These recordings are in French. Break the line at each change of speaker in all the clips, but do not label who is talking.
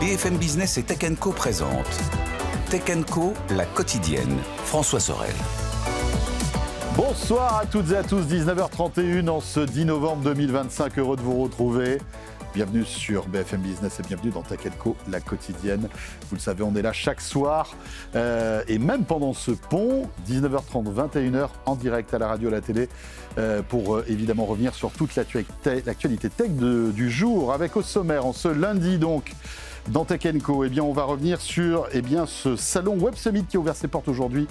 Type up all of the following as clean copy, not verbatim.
BFM Business et Tech Co présente Tech Co, la quotidienne. François Sorel.
Bonsoir à toutes et à tous, 19h31 en ce 10 novembre 2025, heureux de vous retrouver. Bienvenue sur BFM Business et bienvenue dans Tech Co, la quotidienne. Vous le savez, on est là chaque soir et même pendant ce pont, 19h30, 21h en direct à la radio, à la télé, pour évidemment revenir sur toute l'actualité tech du jour. Avec au sommaire, en ce lundi donc, dans Tech Co, on va revenir sur ce salon Web Summit qui a ouvert ses portes aujourd'hui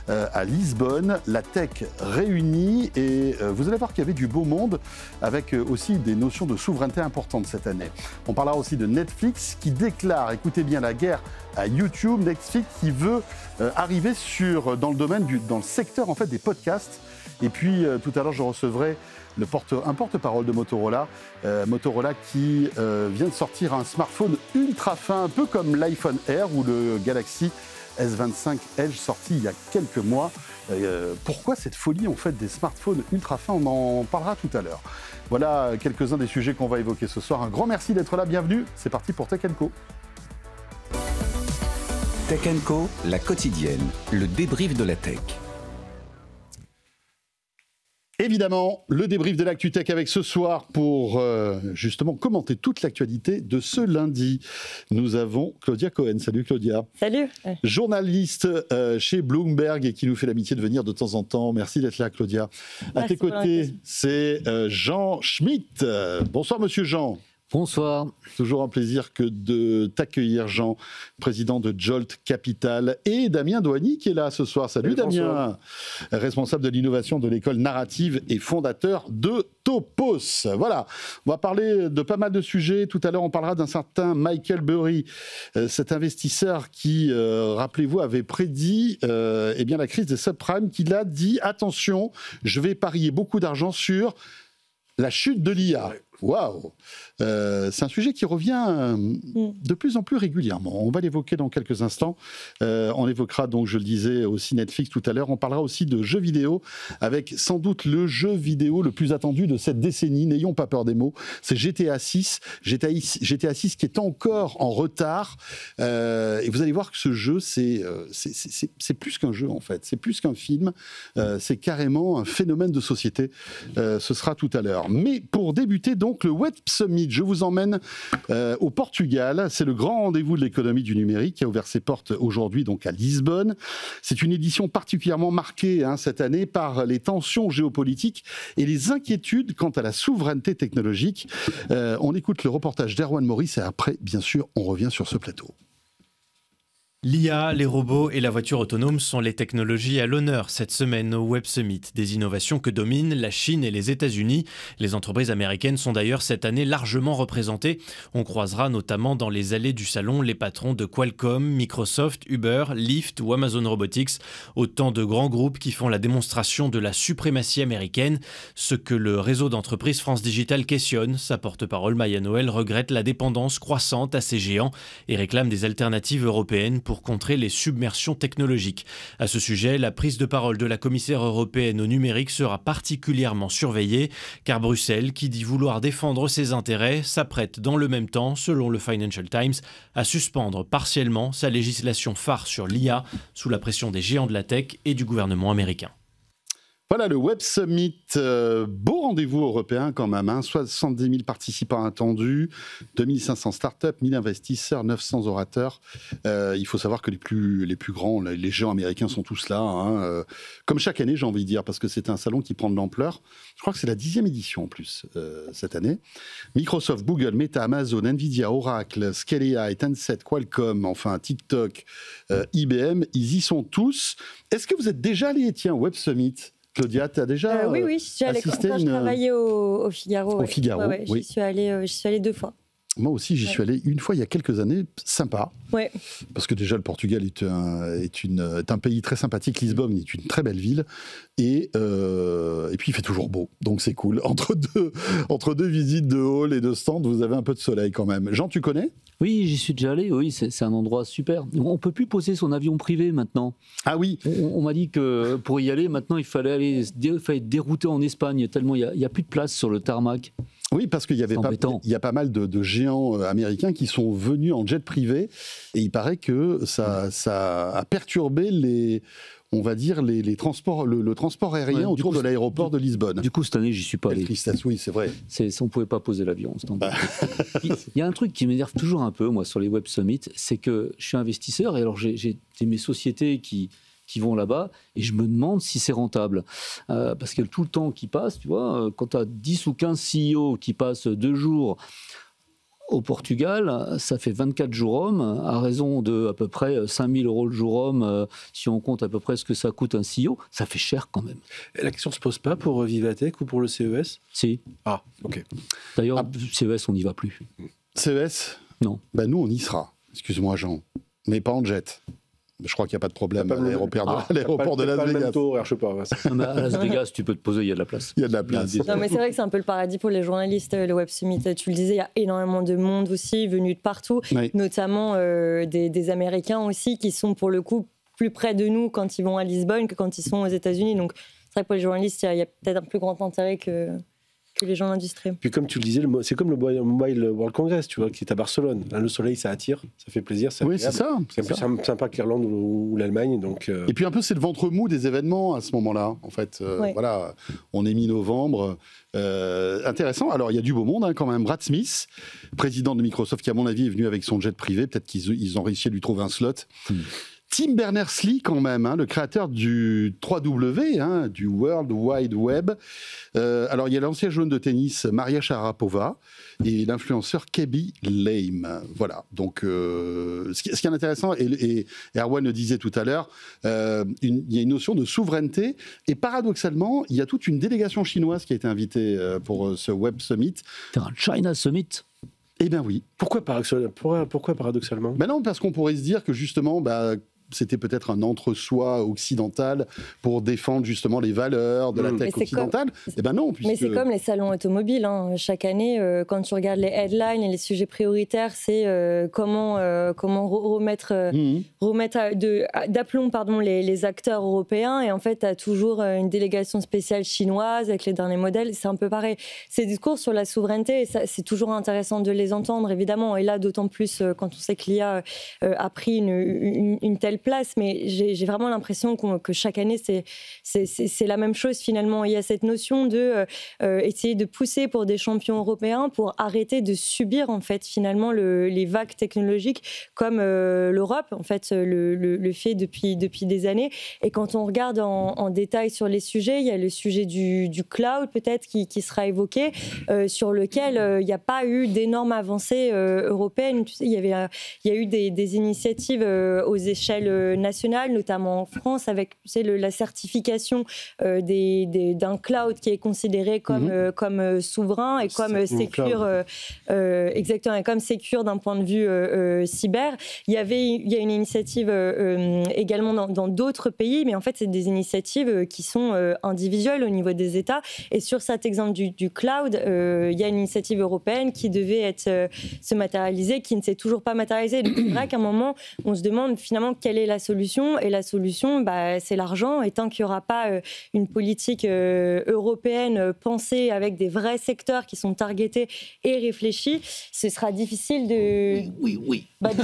à Lisbonne, la tech réunie et vous allez voir qu'il y avait du beau monde avec aussi des notions de souveraineté importantes cette année. On parlera aussi de Netflix qui déclare, écoutez bien, la guerre à YouTube. Netflix qui veut arriver dans le secteur en fait des podcasts. Et puis tout à l'heure je recevrai un porte-parole de Motorola, Motorola qui vient de sortir un smartphone ultra fin, un peu comme l'iPhone Air ou le Galaxy S25 Edge sorti il y a quelques mois. Pourquoi cette folie en fait des smartphones ultra fins? On en parlera tout à l'heure. Voilà quelques-uns des sujets qu'on va évoquer ce soir. Un grand merci d'être là, bienvenue. C'est parti pour Tech Co.
Tech Co, la quotidienne, le débrief de la tech.
Évidemment, le débrief de l'actu tech avec ce soir pour justement commenter toute l'actualité de ce lundi. Nous avons Claudia Cohen. Salut Claudia.
Salut.
Journaliste chez Bloomberg et qui nous fait l'amitié de venir de temps en temps. Merci d'être là Claudia. À tes côtés, c'est Jean Schmitt. Bonsoir Monsieur Jean.
Bonsoir.
Toujours un plaisir que de t'accueillir, Jean, président de Jolt Capital, et Damien Douany qui est là ce soir. Salut Damien, responsable de l'innovation de l'école narrative et fondateur de Topos. Voilà, on va parler de pas mal de sujets. Tout à l'heure, on parlera d'un certain Michael Burry, cet investisseur qui, rappelez-vous, avait prédit la crise des subprimes, qu'il a dit, attention, je vais parier beaucoup d'argent sur la chute de l'IA. Waouh, c'est un sujet qui revient de plus en plus régulièrement. On va l'évoquer dans quelques instants. On évoquera donc, je le disais, aussi Netflix tout à l'heure. On parlera aussi de jeux vidéo avec sans doute le jeu vidéo le plus attendu de cette décennie. N'ayons pas peur des mots. C'est GTA 6. GTA 6 qui est encore en retard. Et vous allez voir que ce jeu, c'est plus qu'un jeu en fait. C'est plus qu'un film. C'est carrément un phénomène de société. Ce sera tout à l'heure. Mais pour débuter donc le Web Summit, je vous emmène au Portugal. C'est le grand rendez-vous de l'économie du numérique qui a ouvert ses portes aujourd'hui donc à Lisbonne. C'est une édition particulièrement marquée cette année par les tensions géopolitiques et les inquiétudes quant à la souveraineté technologique. On écoute le reportage d'Erwan Maurice et après, bien sûr, on revient sur ce plateau.
L'IA, les robots et la voiture autonome sont les technologies à l'honneur cette semaine au Web Summit. Des innovations que dominent la Chine et les États-Unis. Les entreprises américaines sont d'ailleurs cette année largement représentées. On croisera notamment dans les allées du salon les patrons de Qualcomm, Microsoft, Uber, Lyft ou Amazon Robotics. Autant de grands groupes qui font la démonstration de la suprématie américaine. Ce que le réseau d'entreprises France Digital questionne. Sa porte-parole Maya Noël regrette la dépendance croissante à ces géants et réclame des alternatives européennes pour contrer les submersions technologiques. À ce sujet, la prise de parole de la commissaire européenne au numérique sera particulièrement surveillée, car Bruxelles, qui dit vouloir défendre ses intérêts, s'apprête dans le même temps, selon le Financial Times, à suspendre partiellement sa législation phare sur l'IA, sous la pression des géants de la tech et du gouvernement américain.
Voilà le Web Summit, beau rendez-vous européen quand même, 70 000 participants attendus, 2500 startups, 1000 investisseurs, 900 orateurs. Il faut savoir que les plus grands, les géants américains sont tous là, comme chaque année j'ai envie de dire, parce que c'est un salon qui prend de l'ampleur. Je crois que c'est la 10e édition en plus cette année. Microsoft, Google, Meta, Amazon, Nvidia, Oracle, Scalea, Tencent, Qualcomm, enfin TikTok, IBM, ils y sont tous. Est-ce que vous êtes déjà allé, Web Summit ? Claudia, tu as déjà
oui, je suis allée
assisté
quand je travaillais au Figaro.
Au Figaro, oui.
J'y suis allée 2 fois.
Moi aussi, j'y suis allé une fois il y a quelques années, sympa.
Ouais.
Parce que déjà, le Portugal est un pays très sympathique. Lisbonne est une très belle ville. Et puis, il fait toujours beau. Donc, c'est cool. Entre deux visites de hall et de stand, vous avez un peu de soleil quand même. Jean, tu connais ?
Oui, j'y suis déjà allé. Oui, c'est un endroit super. On ne peut plus poser son avion privé maintenant.
Ah oui.
On m'a dit que pour y aller, maintenant, il fallait être dérouté en Espagne, tellement il n'y a plus de place sur le tarmac.
Oui, parce qu'il y avait il y a pas mal de géants américains qui sont venus en jet privé et il paraît que ça a perturbé on va dire les transports, le transport aérien autour de l'aéroport de Lisbonne.
Du coup, cette année, j'y suis pas allé.
Tristesse, oui, c'est vrai.
On pouvait pas poser l'avion. Il y a un truc qui m'énerve toujours un peu, moi, sur les Web Summits, c'est que je suis investisseur et alors j'ai mes sociétés qui vont là-bas et je me demande si c'est rentable. Parce que tout le temps qui passe, tu vois, quand tu as 10 ou 15 CEO qui passent 2 jours au Portugal, ça fait 24 jours hommes, à raison de à peu près 5 000 € le jour homme, si on compte à peu près ce que ça coûte un CEO, ça fait cher quand même.
Et la question ne se pose pas pour Vivatech ou pour le CES ?
Si.
Ah, ok.
D'ailleurs, CES, on n'y va plus.
CES ?
Non.
Ben nous, on y sera. Excuse-moi, Jean. Mais pas en jet. Je crois qu'il n'y a pas de problème à l'aéroport de Las Vegas.
Je sais pas.
À Las Vegas, tu peux te poser, il y a de la place.
Il y a de la place.
Non, mais c'est vrai que c'est un peu le paradis pour les journalistes, le Web Summit. Tu le disais, il y a énormément de monde aussi, venu de partout, notamment des Américains aussi, qui sont pour le coup plus près de nous quand ils vont à Lisbonne que quand ils sont aux États-Unis. Donc c'est vrai que pour les journalistes, il y a peut-être un plus grand intérêt que les gens de l'industrie.
Puis comme tu le disais, c'est comme le Mobile World Congress, tu vois, qui est à Barcelone. Là, le soleil, ça attire, ça fait plaisir.
Oui, c'est ça.
C'est plus sympa que l'Irlande ou l'Allemagne. Donc,
Et puis un peu, c'est le ventre mou des événements à ce moment-là. En fait, voilà, on est mi-novembre. Intéressant. Alors, il y a du beau monde quand même. Brad Smith, président de Microsoft, qui à mon avis est venu avec son jet privé. Peut-être qu'ils ont réussi à lui trouver un slot. Tim Berners-Lee, quand même, le créateur du 3W, du World Wide Web. Alors, il y a l'ancienne joueuse de tennis Maria Sharapova et l'influenceur Keby Lame. Voilà. Donc, ce qui est intéressant, et Erwan le disait tout à l'heure, il y a une notion de souveraineté. Et paradoxalement, il y a toute une délégation chinoise qui a été invitée pour ce Web Summit.
C'est un China Summit.
Eh bien oui.
Pourquoi paradoxalement ?
Ben non, parce qu'on pourrait se dire que justement, c'était peut-être un entre-soi occidental pour défendre justement les valeurs de la tech occidentale. Eh ben non.
Mais c'est comme les salons automobiles. Chaque année, quand tu regardes les headlines et les sujets prioritaires, c'est comment remettre d'aplomb les acteurs européens. Et en fait, tu as toujours une délégation spéciale chinoise avec les derniers modèles. C'est un peu pareil. Ces discours sur la souveraineté, c'est toujours intéressant de les entendre, évidemment. Et là, d'autant plus quand on sait que l'IA a pris une telle place, mais j'ai vraiment l'impression que chaque année c'est la même chose finalement. Il y a cette notion de essayer de pousser pour des champions européens pour arrêter de subir en fait finalement les vagues technologiques comme l'Europe en fait le fait depuis des années. Et quand on regarde en détail sur les sujets, il y a le sujet du cloud peut-être qui sera évoqué, sur lequel il n'y a pas eu d'énormes avancées européennes. Tu sais, il y a eu des initiatives aux échelles nationales, notamment en France, avec la certification d'un cloud qui est considéré comme souverain et comme sécure, exactement, et comme sécure d'un point de vue cyber. Il y a une initiative également dans d'autres pays, mais en fait, c'est des initiatives qui sont individuelles au niveau des États. Et sur cet exemple du cloud, il y a une initiative européenne qui devait se matérialiser, qui ne s'est toujours pas matérialisée. Donc, c'est vrai qu'à un moment, on se demande finalement quelle est la solution, et la solution, c'est l'argent. Et tant qu'il n'y aura pas une politique européenne pensée avec des vrais secteurs qui sont targetés et réfléchis, ce sera difficile de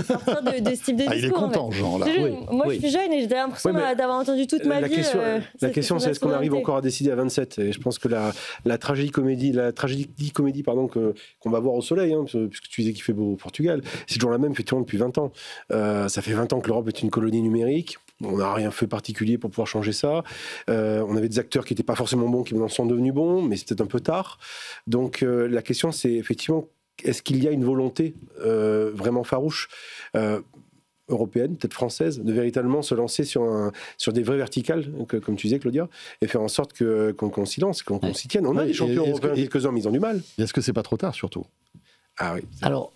sortir de ce type de discours.
Il est content, Jean, là.
Moi, je suis jeune et j'ai l'impression d'avoir entendu toute ma vie.
La question, c'est est-ce qu'on arrive encore à décider à 27 ? Et je pense que la tragédie comédie qu'on va voir au soleil, puisque tu disais qu'il fait beau au Portugal, c'est toujours la même, effectivement, depuis 20 ans. Ça fait 20 ans que l'Europe est une colonie numérique. On n'a rien fait particulier pour pouvoir changer ça. On avait des acteurs qui n'étaient pas forcément bons, qui maintenant sont devenus bons, mais c'était un peu tard. Donc la question, c'est effectivement, est-ce qu'il y a une volonté vraiment farouche européenne, peut-être française, de véritablement se lancer sur des vraies verticales, comme tu disais, Claudia, et faire en sorte qu'on s'y lance, qu'on s'y tienne. On a des champions européens, quelques-uns, mais ils ont du mal.
Est-ce que c'est pas trop tard, surtout ?
Ah oui.
Alors,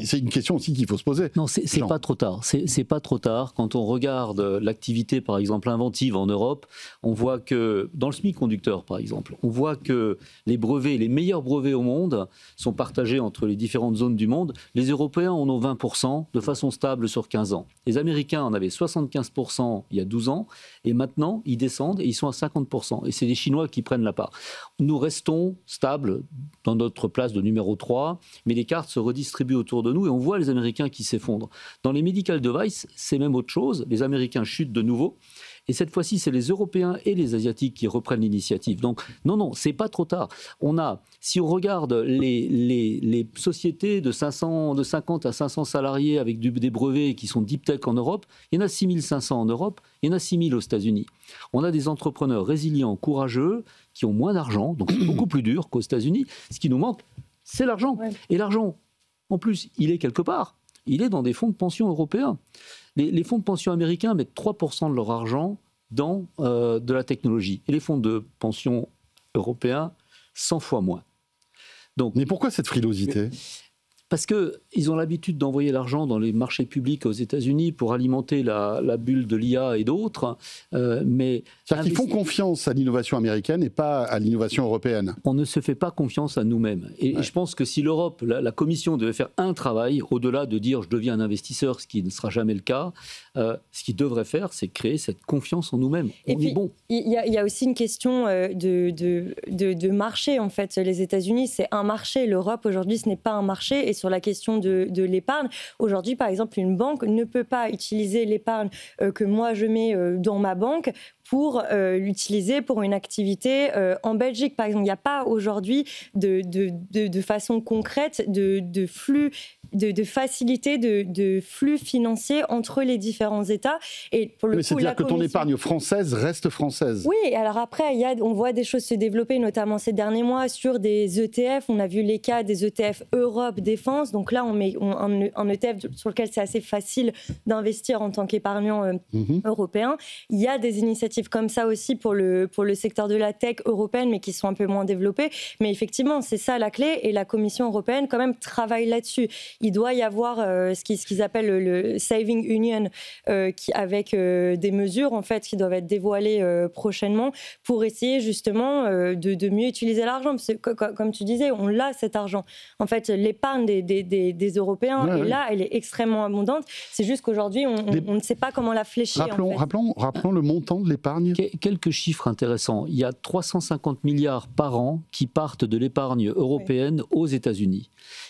C'est une question aussi qu'il faut se poser.
Non, c'est pas trop tard. C'est pas trop tard. Quand on regarde l'activité, par exemple, inventive en Europe, on voit que, dans le semi-conducteur, par exemple, on voit que les brevets, les meilleurs brevets au monde sont partagés entre les différentes zones du monde. Les Européens en ont 20% de façon stable sur 15 ans. Les Américains en avaient 75% il y a 12 ans. Et maintenant, ils descendent et ils sont à 50%. Et c'est les Chinois qui prennent la part. Nous restons stables dans notre place de numéro 3, mais les cartes se redistribuent autour de nous et on voit les Américains qui s'effondrent. Dans les medical devices, c'est même autre chose. Les Américains chutent de nouveau. Et cette fois-ci, c'est les Européens et les Asiatiques qui reprennent l'initiative. Donc, non, c'est pas trop tard. Si on regarde les sociétés de 50 à 500 salariés avec des brevets qui sont deep tech en Europe, il y en a 6500 en Europe, il y en a 6000 aux États-Unis. On a des entrepreneurs résilients, courageux, qui ont moins d'argent, donc c'est beaucoup plus dur qu'aux États-Unis. Ce qui nous manque, c'est l'argent. Ouais. Et l'argent, en plus, il est quelque part. Il est dans des fonds de pension européens. Les fonds de pension américains mettent 3% de leur argent dans de la technologie. Et les fonds de pension européens, 100 fois moins. Donc,
mais pourquoi cette frilosité ?
Parce qu'ils ont l'habitude d'envoyer l'argent dans les marchés publics aux États-Unis pour alimenter la bulle de l'IA et d'autres.
C'est-à-dire qu'ils font confiance à l'innovation américaine et pas à l'innovation européenne.
On ne se fait pas confiance à nous-mêmes. Et je pense que si l'Europe, la Commission devait faire un travail, au-delà de dire je deviens un investisseur, ce qui ne sera jamais le cas, ce qu'il devrait faire, c'est créer cette confiance en nous-mêmes. On est bon.
Il y a aussi une question de marché, en fait. Les États-Unis, c'est un marché. L'Europe, aujourd'hui, ce n'est pas un marché. Et sur la question de l'épargne, aujourd'hui, par exemple, une banque ne peut pas utiliser l'épargne que moi, je mets dans ma banque pour l'utiliser pour une activité en Belgique. Par exemple, il n'y a pas aujourd'hui de façon concrète de flux, de facilité de flux financiers entre les différents États. Et pour le coup,
c'est-à-dire que ton épargne française reste française.
Oui, alors après, on voit des choses se développer, notamment ces derniers mois, sur des ETF. On a vu les cas des ETF Europe Défense. Donc là, on met un ETF sur lequel c'est assez facile d'investir en tant qu'épargnant européen. Il y a des initiatives comme ça aussi pour le secteur de la tech européenne, mais qui sont un peu moins développées. Mais effectivement, c'est ça la clé. Et la Commission européenne, quand même, travaille là-dessus. Il doit y avoir ce qu'ils appellent le Saving Union, avec des mesures, en fait, qui doivent être dévoilées prochainement pour essayer, justement, de mieux utiliser l'argent. Parce que, comme tu disais, on l'a, cet argent. En fait, l'épargne des Européens, et là, elle est extrêmement abondante. C'est juste qu'aujourd'hui, on ne sait pas comment la fléchir.
Rappelons le montant de l'épargne.
Quelques chiffres intéressants. Il y a 350 milliards par an qui partent de l'épargne européenne aux États-Unis.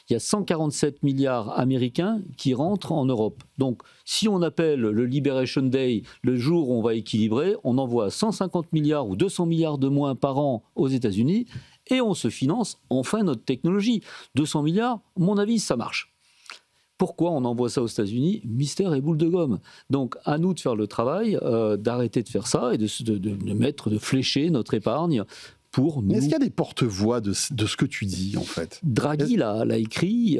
Il y a 147 milliards américains qui rentrent en Europe. Donc, si on appelle le Liberation Day le jour où on va équilibrer, on envoie 150 milliards ou 200 milliards de moins par an aux États-Unis et on se finance enfin notre technologie. 200 milliards, à mon avis, ça marche. Pourquoi on envoie ça aux États-Unis? Mystère et boule de gomme. Donc, à nous de faire le travail, d'arrêter de faire ça et de flécher notre épargne pour nous.
Est-ce qu'il y a des porte-voix de ce que tu dis, en fait?
Draghi l'a écrit.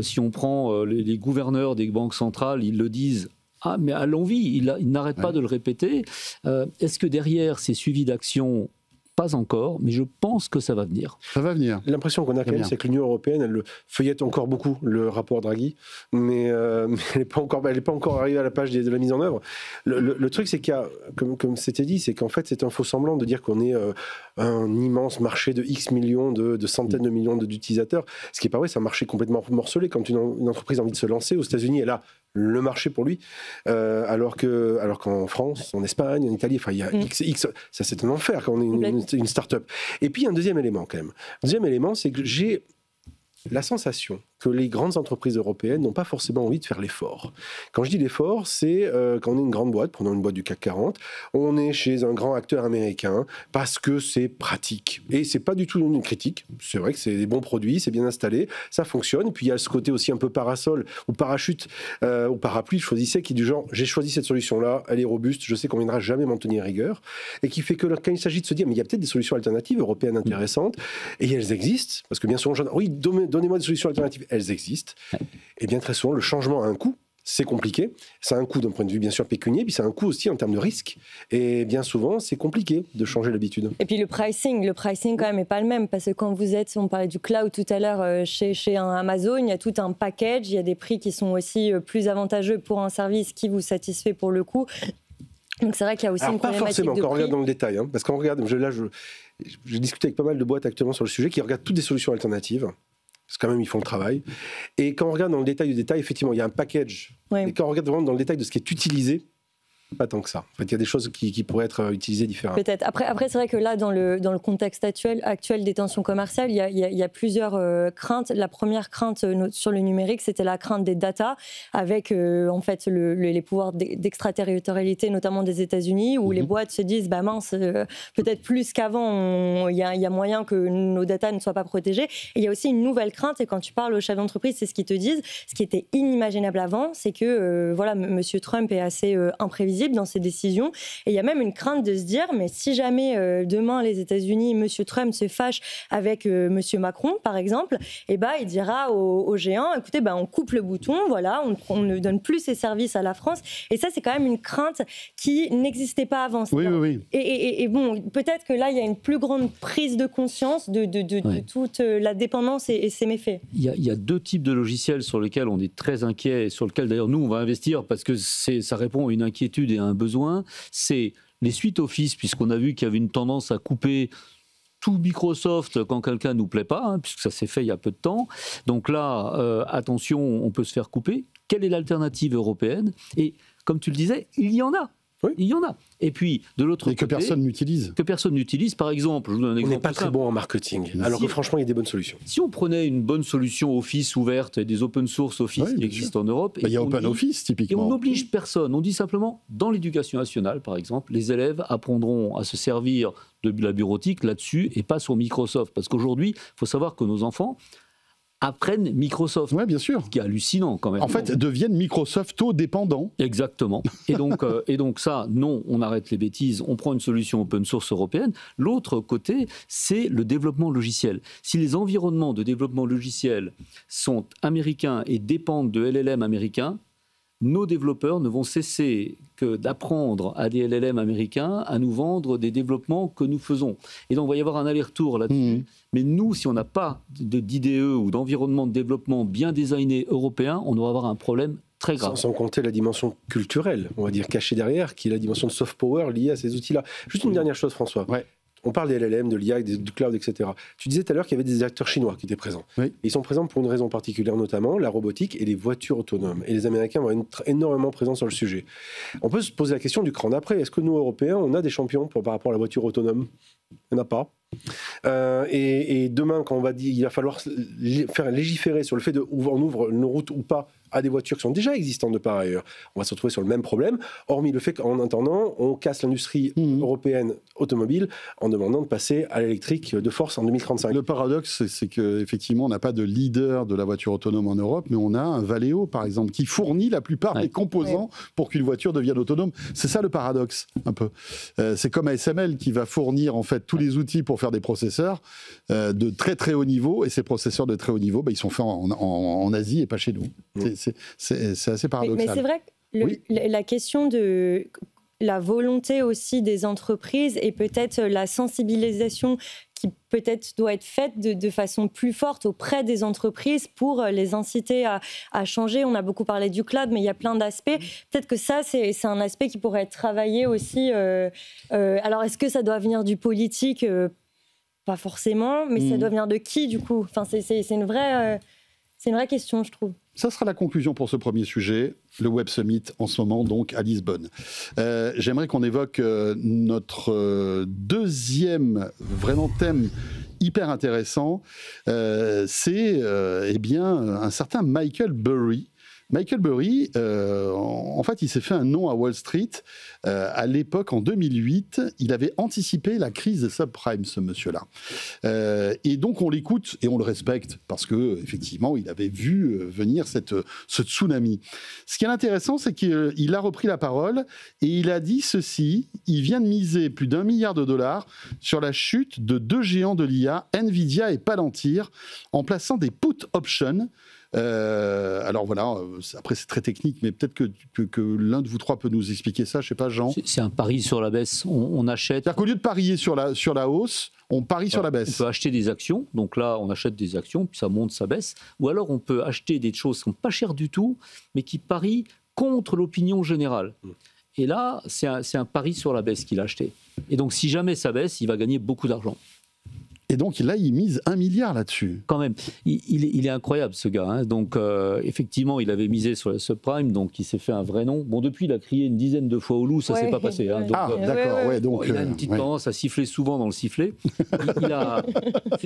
Si on prend les gouverneurs des banques centrales, ils le disent. Ah, mais à l'envi, ils n'arrêtent pas de le répéter. Est-ce que derrière, c'est suivi d'actions? Pas encore, mais je pense que ça va venir.
Ça va venir.
L'impression qu'on a quand même, c'est que l'Union européenne, elle feuillette encore beaucoup le rapport Draghi, mais elle n'est pas encore arrivée à la page de la mise en œuvre. Le truc, c'est qu'il y a, comme c'était dit, c'est qu'en fait, c'est un faux semblant de dire qu'on est un immense marché de X millions, de centaines de millions d'utilisateurs. Ce qui n'est pas vrai, c'est un marché complètement morcelé. Quand une entreprise a envie de se lancer, aux États-Unis, elle a le marché pour lui, alors qu'en France, en Espagne, en Italie, il y a X, ça c'est un enfer quand on est une start-up. Et puis, un deuxième élément, quand même. Le deuxième élément, c'est que j'ai la sensation que les grandes entreprises européennes n'ont pas forcément envie de faire l'effort. Quand je dis l'effort, c'est quand on est une grande boîte, prenons une boîte du CAC 40, on est chez un grand acteur américain parce que c'est pratique. Et c'est pas du tout une critique. C'est vrai que c'est des bons produits, c'est bien installé, ça fonctionne. Et puis il y a ce côté aussi un peu parasol ou parachute ou parapluie, choisissez, qui est du genre, j'ai choisi cette solution-là, elle est robuste, je sais qu'on ne viendra jamais m'en tenir rigueur. Et qui fait que quand il s'agit de se dire, mais il y a peut-être des solutions alternatives européennes intéressantes, et elles existent, parce que bien souvent, oui, donnez-moi des solutions alternatives, elles existent. Et bien très souvent, le changement a un coût. c'est compliqué. Ça a un coût d'un point de vue bien sûr pécunier, puis ça a un coût aussi en termes de risque. Et bien souvent, c'est compliqué de changer l'habitude.
Et puis le pricing quand même n'est pas le même, parce que quand vous êtes, on parlait du cloud tout à l'heure, chez un Amazon, il y a tout un package, il y a des prix qui sont aussi plus avantageux pour un service qui vous satisfait pour le coup. Donc c'est vrai qu'il y a aussi une problématique
pas forcément,
de
quand on
prix.
regarde dans le détail, hein, parce qu'on regarde, j'ai discuté avec pas mal de boîtes actuellement sur le sujet qui regardent toutes des solutions alternatives. Parce que quand même, ils font le travail. Et quand on regarde dans le détail du détail, effectivement, il y a un package.
Oui.
Et quand on regarde vraiment dans le détail de ce qui est utilisé, pas tant que ça. En fait, il y a des choses qui pourraient être utilisées différemment.
Peut-être. Après, c'est vrai que là, dans le contexte actuel des tensions commerciales, il y a plusieurs craintes. La première crainte sur le numérique, c'était la crainte des data, avec en fait les pouvoirs d'extraterritorialité, notamment des États-Unis, où les boîtes se disent, bah mince, peut-être plus qu'avant, il y a moyen que nos data ne soient pas protégées. Et il y a aussi une nouvelle crainte, et quand tu parles aux chefs d'entreprise, c'est ce qu'ils te disent. Ce qui était inimaginable avant, c'est que voilà, Monsieur Trump est assez imprévisible dans ses décisions. Et il y a même une crainte de se dire, mais si jamais demain les États-Unis, M. Trump se fâche avec M. Macron, par exemple, et ben, il dira aux géants, écoutez, on coupe le bouton, voilà, on ne donne plus ses services à la France. Et ça, c'est quand même une crainte qui n'existait pas avant.
Oui.
Et bon, peut-être que là, il y a une plus grande prise de conscience de toute la dépendance et ses méfaits.
Il y a deux types de logiciels sur lesquels on est très inquiet et sur lesquels d'ailleurs nous on va investir parce que ça répond à une inquiétude et à un besoin. C'est les suites Office, puisqu'on a vu qu'il y avait une tendance à couper tout Microsoft quand quelqu'un ne nous plaît pas, puisque ça s'est fait il y a peu de temps. Donc là, attention, on peut se faire couper. Quelle est l'alternative européenne? Et comme tu le disais, il y en a. Oui. Il y en a. Et puis, de l'autre côté...
que personne n'utilise.
Que personne n'utilise. Par exemple, je vous donne un exemple.
On n'est pas très bon en marketing, alors que franchement, il y a des bonnes solutions.
Si on prenait une bonne solution Office ouverte et des open source Office qui existent en Europe...
Il y a OpenOffice, typiquement.
Et on n'oblige personne. On dit simplement, dans l'éducation nationale, par exemple, les élèves apprendront à se servir de la bureautique là-dessus et pas sur Microsoft. Parce qu'aujourd'hui, il faut savoir que nos enfants apprennent Microsoft.
Oui, bien sûr.
Ce qui est hallucinant quand même.
En fait, deviennent Microsofto-dépendants.
Exactement. Et donc ça, non, on arrête les bêtises, on prend une solution open source européenne. L'autre côté, c'est le développement logiciel. Si les environnements de développement logiciel sont américains et dépendent de LLM américains, nos développeurs ne vont cesser que d'apprendre à des LLM américains à nous vendre des développements que nous faisons. Et donc, il va y avoir un aller-retour là-dessus. Mais nous, si on n'a pas d'IDE ou d'environnement de développement bien designé européen, on va avoir un problème très grave.
Sans compter la dimension culturelle, on va dire cachée derrière, qui est la dimension de soft power liée à ces outils-là. Juste une dernière chose, François. Ouais. On parle des LLM, de l'IA, du cloud, etc. Tu disais tout à l'heure qu'il y avait des acteurs chinois qui étaient présents. Oui. Ils sont présents pour une raison particulière, notamment la robotique et les voitures autonomes. Et les Américains vont être énormément présents sur le sujet. On peut se poser la question du cran d'après. Est-ce que nous, Européens, on a des champions par rapport à la voiture autonome? Il n'y en a pas. Et demain, quand on va dire il va falloir faire légiférer sur le fait on ouvre nos routes ou pas à des voitures qui sont déjà existantes de par ailleurs, on va se retrouver sur le même problème, hormis le fait qu'en attendant, on casse l'industrie européenne automobile en demandant de passer à l'électrique de force en 2035.
Le paradoxe, c'est qu'effectivement, on n'a pas de leader de la voiture autonome en Europe, mais on a un Valeo, par exemple, qui fournit la plupart des composants pour qu'une voiture devienne autonome. C'est ça le paradoxe, un peu. C'est comme ASML qui va fournir en fait tous les outils pour faire des processeurs de très très haut niveau, et ces processeurs de très haut niveau, ils sont faits en Asie et pas chez nous. C'est assez paradoxal.
Mais c'est vrai que la question de la volonté aussi des entreprises et peut-être la sensibilisation qui peut-être doit être faite de façon plus forte auprès des entreprises pour les inciter à changer. On a beaucoup parlé du cloud, mais il y a plein d'aspects. Peut-être que ça, c'est un aspect qui pourrait être travaillé aussi. Alors, est-ce que ça doit venir du politique? Pas forcément, mais ça doit venir de qui, du coup? Enfin, c'est une vraie question, je trouve.
Ça sera la conclusion pour ce premier sujet, le Web Summit en ce moment donc à Lisbonne. J'aimerais qu'on évoque notre deuxième vraiment thème hyper intéressant. C'est un certain Michael Burry. Michael Burry, en fait, il s'est fait un nom à Wall Street. À l'époque, en 2008, il avait anticipé la crise des subprimes, ce monsieur-là. Et donc, on l'écoute et on le respecte parce qu'effectivement, il avait vu venir ce tsunami. Ce qui est intéressant, c'est qu'il a repris la parole et il a dit ceci. Il vient de miser plus d'1 milliard de dollars sur la chute de 2 géants de l'IA, Nvidia et Palantir, en plaçant des put options Alors voilà, après c'est très technique, mais peut-être que l'un de vous trois peut nous expliquer ça. Je sais pas, Jean.
C'est un pari sur la baisse. On achète.
C'est-à-dire qu'au lieu de parier sur la hausse, on parie sur la baisse.
On peut acheter des actions. Donc là, on achète des actions, puis ça monte, ça baisse. Ou alors on peut acheter des choses qui sont pas chères du tout, mais qui parient contre l'opinion générale. Et là, c'est un pari sur la baisse qu'il a acheté. Et donc, si jamais ça baisse, il va gagner beaucoup d'argent.
Et donc là, il mise 1 milliard là-dessus.
Quand même, il est incroyable ce gars. Hein. Donc effectivement, il avait misé sur la subprime, donc il s'est fait un vrai nom. Bon, depuis, il a crié une dizaine de fois au loup, ça s'est pas passé. Hein. Donc,
d'accord. Ouais, donc
il a une petite tendance à siffler souvent dans le sifflet.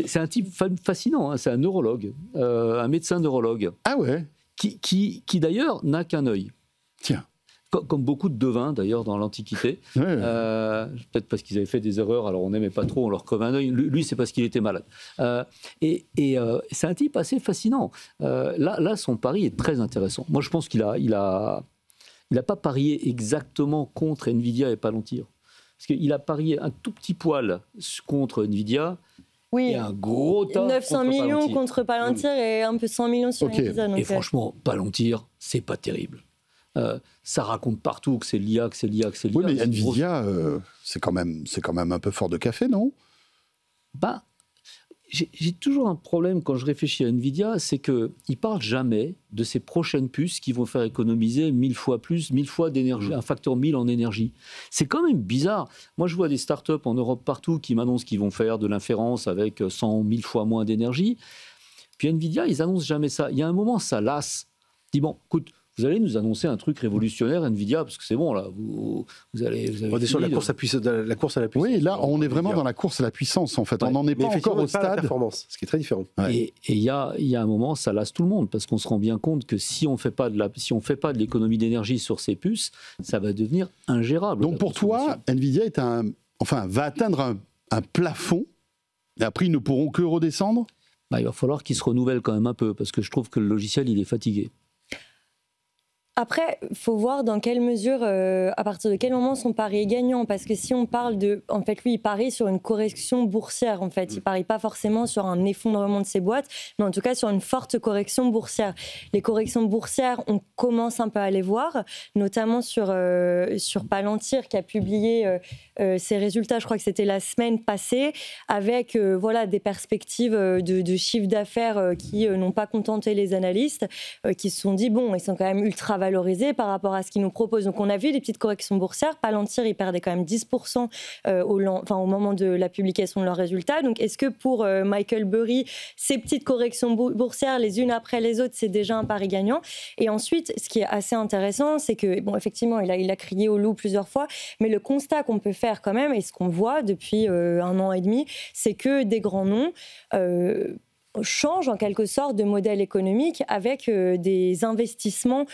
C'est un type fascinant. Hein. C'est un neurologue, un médecin neurologue.
Ah ouais.
Qui d'ailleurs n'a qu'un œil.
Tiens.
Comme beaucoup de devins d'ailleurs dans l'Antiquité, peut-être parce qu'ils avaient fait des erreurs, alors on n'aimait pas trop, on leur crevait un œil. Lui, c'est parce qu'il était malade. C'est un type assez fascinant. Là, son pari est très intéressant. Moi, je pense qu'il a pas parié exactement contre Nvidia et Palantir, parce qu'il a parié un tout petit poil contre Nvidia.
Oui,
et un gros tas
900
contre
millions
Palantir.
contre Palantir et un peu 100 millions sur Nvidia.
Et franchement, Palantir, c'est pas terrible. Ça raconte partout que c'est l'IA, que c'est l'IA, que c'est l'IA.
Oui, mais Nvidia, c'est quand même un peu fort de café, non?
J'ai toujours un problème quand je réfléchis à Nvidia, c'est qu'ils ne parlent jamais de ces prochaines puces qui vont faire économiser 1000 fois plus, 1000 fois d'énergie, un facteur 1000 en énergie. C'est quand même bizarre. Moi, je vois des startups en Europe partout qui m'annoncent qu'ils vont faire de l'inférence avec 100, 1000 fois moins d'énergie. Puis Nvidia, ils annoncent jamais ça. Il y a un moment, ça lasse. Dis bon, écoute, vous allez nous annoncer un truc révolutionnaire, Nvidia, parce que c'est bon, là, vous allez...
On est sur la course à la puissance.
Oui, là, on est vraiment dans la course à la puissance, en fait. On n'en est pas encore au stade...
la performance, ce qui est très différent.
Ouais.
Et il y a un moment, ça lasse tout le monde, parce qu'on se rend bien compte que si on ne fait pas de l'économie d'énergie sur ces puces, ça va devenir ingérable.
Donc pour toi, Nvidia va atteindre un plafond, et après, ils ne pourront que redescendre?
Il va falloir qu'il se renouvelle quand même un peu, parce que je trouve que le logiciel, il est fatigué.
Après, il faut voir dans quelle mesure, à partir de quel moment son pari est gagnant. Parce que si on parle de... En fait, lui, il parie sur une correction boursière, en fait. Il ne parie pas forcément sur un effondrement de ses boîtes, mais en tout cas sur une forte correction boursière. Les corrections boursières, on commence un peu à les voir, notamment sur Palantir, qui a publié ses résultats, je crois que c'était la semaine passée, avec des perspectives de chiffre d'affaires qui n'ont pas contenté les analystes, qui se sont dit, bon, ils sont quand même ultra valorisés par rapport à ce qu'ils nous proposent. Donc on a vu des petites corrections boursières. Palantir, ils perdaient quand même 10% au moment de la publication de leurs résultats. Donc est-ce que pour Michael Burry, ces petites corrections boursières, les unes après les autres, c'est déjà un pari gagnant? Et ensuite, ce qui est assez intéressant, c'est que, bon, effectivement, il a crié au loup plusieurs fois, mais le constat qu'on peut faire quand même, et ce qu'on voit depuis 1 an et demi, c'est que des grands noms change en quelque sorte de modèle économique avec des investissements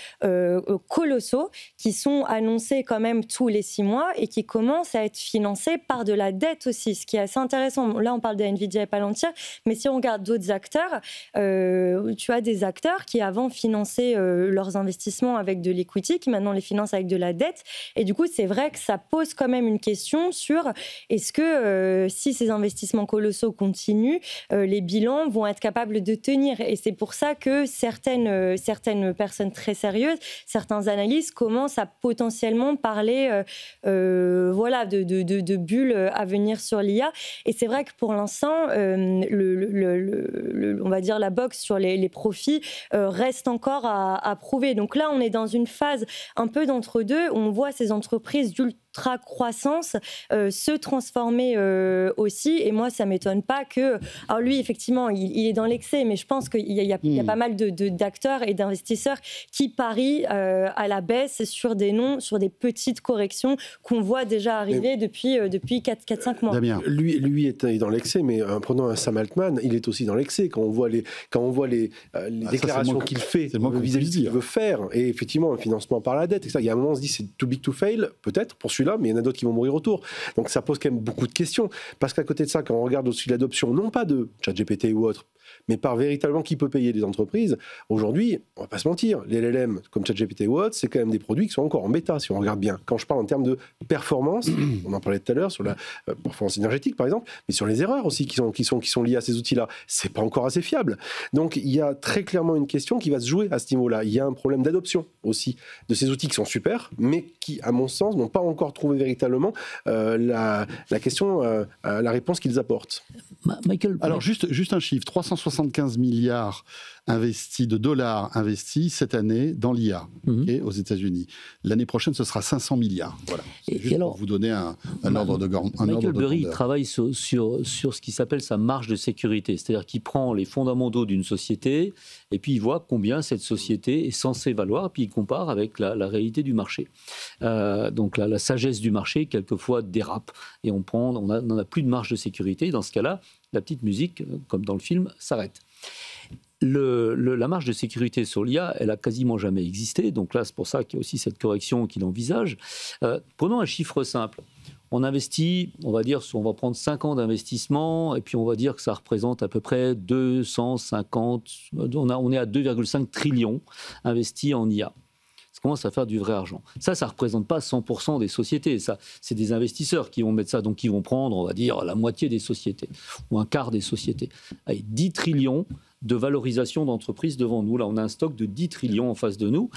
colossaux qui sont annoncés quand même tous les 6 mois et qui commencent à être financés par de la dette aussi, ce qui est assez intéressant. Là, on parle de Nvidia et Palantir, mais si on regarde d'autres acteurs, tu as des acteurs qui avant finançaient leurs investissements avec de l'equity, qui maintenant les financent avec de la dette. Et du coup, c'est vrai que ça pose quand même une question sur est-ce que si ces investissements colossaux continuent, les bilans vont être capables de tenir. Et c'est pour ça que certaines personnes très sérieuses, certains analystes commencent à potentiellement parler de bulles à venir sur l'IA. Et c'est vrai que pour l'instant, on va dire la boxe sur les profits reste encore à prouver. Donc là, on est dans une phase un peu d'entre-deux. On voit ces entreprises d'ultra-croissance se transformer aussi. Et moi, ça ne m'étonne pas que... Alors lui, effectivement, il est dans l'excès, mais je pense qu'il y a pas mal d'acteurs et d'investisseurs qui parient à la baisse sur des noms, sur des petites corrections qu'on voit déjà arriver depuis 4-5 mois.
Lui est dans l'excès, mais prenons un Sam Altman, il est aussi dans l'excès. Quand on voit les déclarations qu'il fait vis-à-vis de ce qu'il veut faire, et effectivement, un financement par la dette, etc. Il y a un moment, on se dit c'est too big to fail, peut-être, pour celui-là, mais il y en a d'autres qui vont mourir autour. Donc ça pose quand même beaucoup de questions. Parce qu'à côté de ça, quand on regarde aussi l'adoption, non pas de ChatGPT ou autre, mais par véritablement qui peut payer les entreprises. Aujourd'hui, on va pas se mentir, les LLM comme ChatGPT ou autres, c'est quand même des produits qui sont encore en bêta, si on regarde bien. Quand je parle en termes de performance, on en parlait tout à l'heure sur la performance énergétique par exemple, mais sur les erreurs aussi qui sont liées à ces outils-là, c'est pas encore assez fiable. Donc il y a très clairement une question qui va se jouer à ce niveau-là. Il y a un problème d'adoption aussi de ces outils qui sont super, mais qui, à mon sens, n'ont pas encore trouvé véritablement la réponse qu'ils apportent.
Michael, alors juste un chiffre, 375 milliards de dollars investis cette année dans l'IA aux États-Unis. L'année prochaine, ce sera 500 milliards. Voilà. C'est juste pour vous donner un ordre de grandeur.
Michael Burry travaille sur ce qui s'appelle sa marge de sécurité, c'est-à-dire qu'il prend les fondamentaux d'une société et puis il voit combien cette société est censée valoir, puis il compare avec la réalité du marché. Donc la sagesse du marché, quelquefois, dérape et on n'en a plus de marge de sécurité. Dans ce cas-là, la petite musique, comme dans le film, s'arrête. La marge de sécurité sur l'IA, elle a quasiment jamais existé. Donc là, c'est pour ça qu'il y a aussi cette correction qu'il envisage. Prenons un chiffre simple. On investit, on va prendre 5 ans d'investissement, et puis on va dire que ça représente à peu près 250, on est à 2,5 trillions investis en IA. Ça commence à faire du vrai argent. Ça ne représente pas 100% des sociétés. Ça, c'est des investisseurs qui vont mettre ça, donc qui vont prendre, on va dire, la moitié des sociétés, ou un quart des sociétés. Allez, 10 trillions de valorisation d'entreprises devant nous. Là, on a un stock de 10 trillions en face de nous.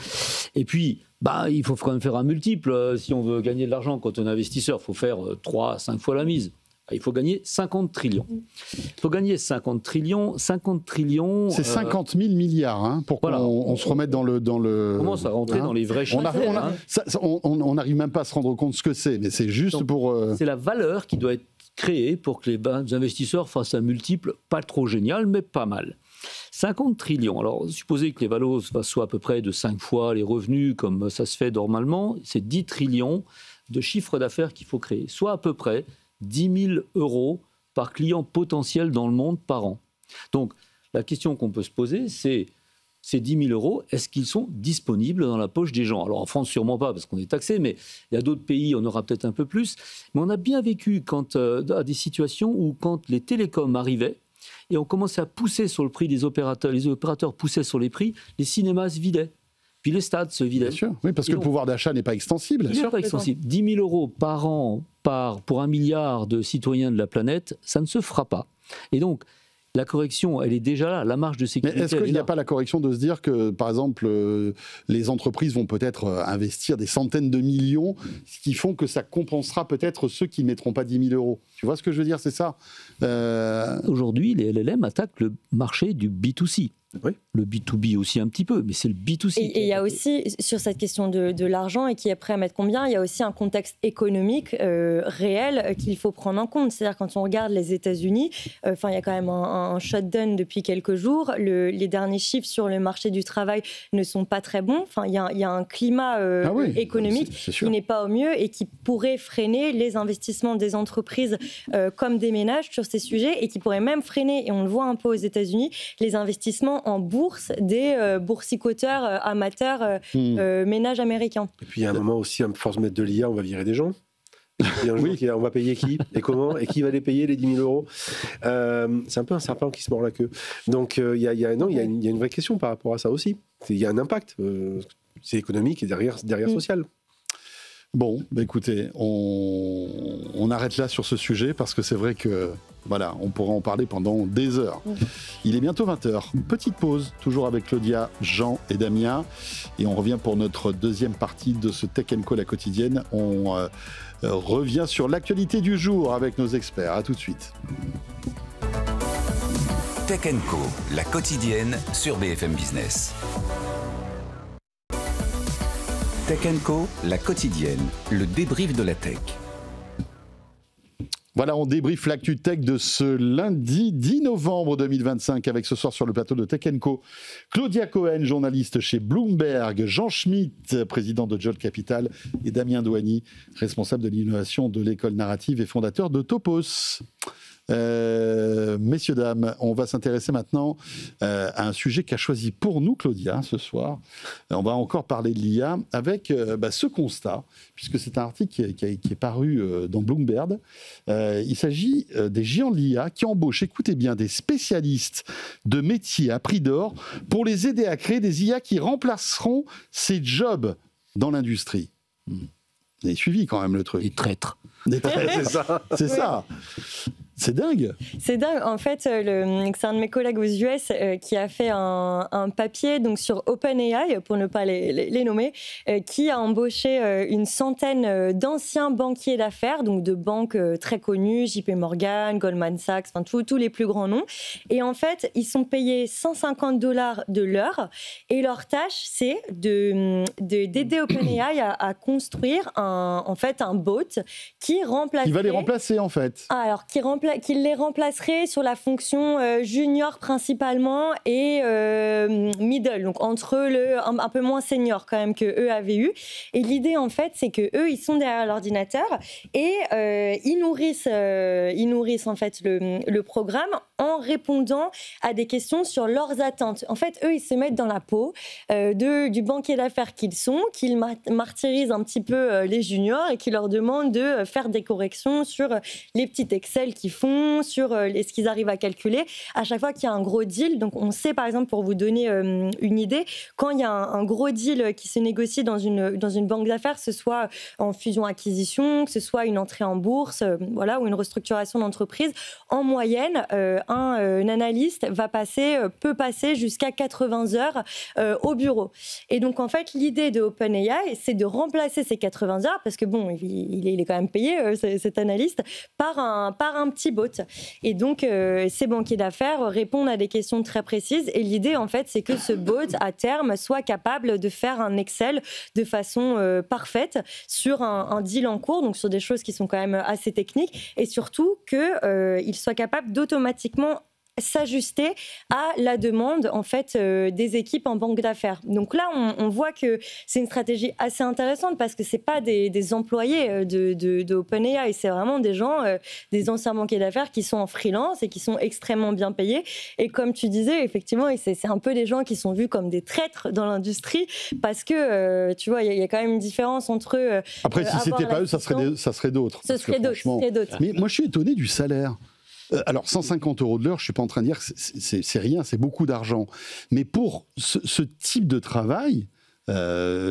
Et puis, il faut quand même faire un multiple. Si on veut gagner de l'argent quand on est investisseur, il faut faire 3 à 5 fois la mise. Il faut gagner 50 trillions. Il faut gagner 50 trillions. 50 trillions...
C'est 50 000 milliards, pour qu'on se remette dans le...
On commence à rentrer dans les vrais chiffres.
On n'arrive même pas à se rendre compte de ce que c'est, mais c'est juste pour...
C'est la valeur qui doit être créée pour que les investisseurs fassent un multiple pas trop génial, mais pas mal. 50 trillions. Alors, supposez que les valos soient à peu près de 5 fois les revenus, comme ça se fait normalement, c'est 10 trillions de chiffre d'affaires qu'il faut créer, soit à peu près 10 000 euros par client potentiel dans le monde par an. Donc, la question qu'on peut se poser, c'est ces 10 000 euros, est-ce qu'ils sont disponibles dans la poche des gens? Alors, en France, sûrement pas, parce qu'on est taxé, mais il y a d'autres pays, on aura peut-être un peu plus. Mais on a bien vécu à des situations où, quand les télécoms arrivaient, et on commençait à pousser sur le prix des opérateurs, les opérateurs poussaient sur les prix, les cinémas se vidaient. Puis les stades se vidaient.
Bien sûr, oui, parce que le pouvoir d'achat n'est pas extensible.
Il n'est pas extensible. 10 000 euros par an pour 1 milliard de citoyens de la planète, ça ne se fera pas. Et donc, la correction, elle est déjà là, la marge de sécurité.
Mais est-ce qu'il n'y a pas la correction de se dire que, par exemple, les entreprises vont peut-être investir des centaines de millions, ce qui font que ça compensera peut-être ceux qui ne mettront pas 10 000 euros? Tu vois ce que je veux dire, c'est ça?
Aujourd'hui, les LLM attaquent le marché du B2C.
Oui.
Le B2B aussi un petit peu, mais c'est le B2C.
Et il y a aussi, sur cette question de l'argent et qui est prêt à mettre combien, il y a aussi un contexte économique réel qu'il faut prendre en compte. C'est-à-dire quand on regarde les États-Unis, il y a quand même un shutdown depuis quelques jours. Les derniers chiffres sur le marché du travail ne sont pas très bons. Il y a un climat économique qui n'est pas au mieux et qui pourrait freiner les investissements des entreprises comme des ménages sur ces sujets et qui pourrait même freiner, et on le voit un peu aux États-Unis, les investissements en bourse des boursicoteurs amateurs ménages américains.
Et puis il y a un moment aussi, à force de mettre de l'IA, on va virer des gens. Et un jour, on va payer qui et comment et qui va les payer les 10 000 euros. C'est un peu un serpent qui se mord la queue. Donc il y a une vraie question par rapport à ça aussi. Il y a un impact, c'est économique et derrière social.
Bon, écoutez, on arrête là sur ce sujet parce que c'est vrai que on pourra en parler pendant des heures. Il est bientôt 20h. Petite pause, toujours avec Claudia, Jean et Damien. Et on revient pour notre deuxième partie de ce Tech & Co, la quotidienne. On revient sur l'actualité du jour avec nos experts. À tout de suite.
Tech & Co, la quotidienne sur BFM Business. Tech & Co, la quotidienne, le débrief de la tech.
Voilà, on débriefe l'actu tech de ce lundi 10 novembre 2025 avec ce soir sur le plateau de Tech & Co, Claudia Cohen, journaliste chez Bloomberg, Jean Schmitt, président de Jolt Capital, et Damien Douany, responsable de l'innovation de l'école narrative et fondateur de Topos. Messieurs, dames, on va s'intéresser maintenant à un sujet qu'a choisi pour nous Claudia ce soir. On va encore parler de l'IA avec ce constat, puisque c'est un article qui est paru dans Bloomberg. Il s'agit des géants de l'IA qui embauchent, écoutez bien, des spécialistes de métiers à prix d'or pour les aider à créer des IA qui remplaceront ces jobs dans l'industrie. Vous avez suivi quand même le truc.
Des traîtres.
Des traîtres, c'est ça. C'est ça. C'est dingue.
C'est dingue. En fait, c'est un de mes collègues aux US qui a fait un papier donc, sur OpenAI, pour ne pas les nommer, qui a embauché une centaine d'anciens banquiers d'affaires, donc de banques très connues, JP Morgan, Goldman Sachs, enfin tous les plus grands noms. Et en fait, ils sont payés $150 de l'heure. Et leur tâche, c'est d'aider OpenAI à construire un bot qui remplacerait...
Il va les remplacer, en fait.
Alors, qui les remplacerait sur la fonction junior principalement et middle, donc entre un peu moins senior quand même que eux avaient eu. Et l'idée en fait, c'est que eux, ils sont derrière l'ordinateur et ils nourrissent en fait le programme en répondant à des questions sur leurs attentes. En fait, eux, ils se mettent dans la peau du banquier d'affaires qu'ils sont, qu'ils martyrisent un petit peu les juniors et qui leur demandent de faire des corrections sur les petits Excel qu'ils font, sur ce qu'ils arrivent à calculer. À chaque fois qu'il y a un gros deal, donc on sait par exemple, pour vous donner une idée, quand il y a un gros deal qui se négocie dans une banque d'affaires, que ce soit en fusion-acquisition, que ce soit une entrée en bourse, ou une restructuration d'entreprise, en moyenne, un analyste peut passer jusqu'à 80 heures au bureau. Et donc en fait, l'idée de OpenAI, c'est de remplacer ces 80 heures, parce que bon, il est quand même payé, cet analyste, par un petit bot. Et donc, ces banquiers d'affaires répondent à des questions très précises. Et l'idée, en fait, c'est que ce bot, à terme, soit capable de faire un Excel de façon parfaite sur un deal en cours, donc sur des choses qui sont quand même assez techniques, et surtout qu'il soit capable d'automatiquement s'ajuster à la demande en fait des équipes en banque d'affaires. Donc là, on voit que c'est une stratégie assez intéressante parce que c'est pas des employés de OpenAI, c'est vraiment des gens, des anciens banquiers d'affaires qui sont en freelance et qui sont extrêmement bien payés. Et comme tu disais, effectivement, c'est un peu des gens qui sont vus comme des traîtres dans l'industrie parce que tu vois, il y a quand même une différence entre.
Après, si c'était pas eux, ça serait d'autres.
Ce serait d'autres.
Mais moi, je suis étonné du salaire. Alors, 150 € de l'heure, je ne suis pas en train de dire que c'est rien, c'est beaucoup d'argent. Mais pour ce type de travail,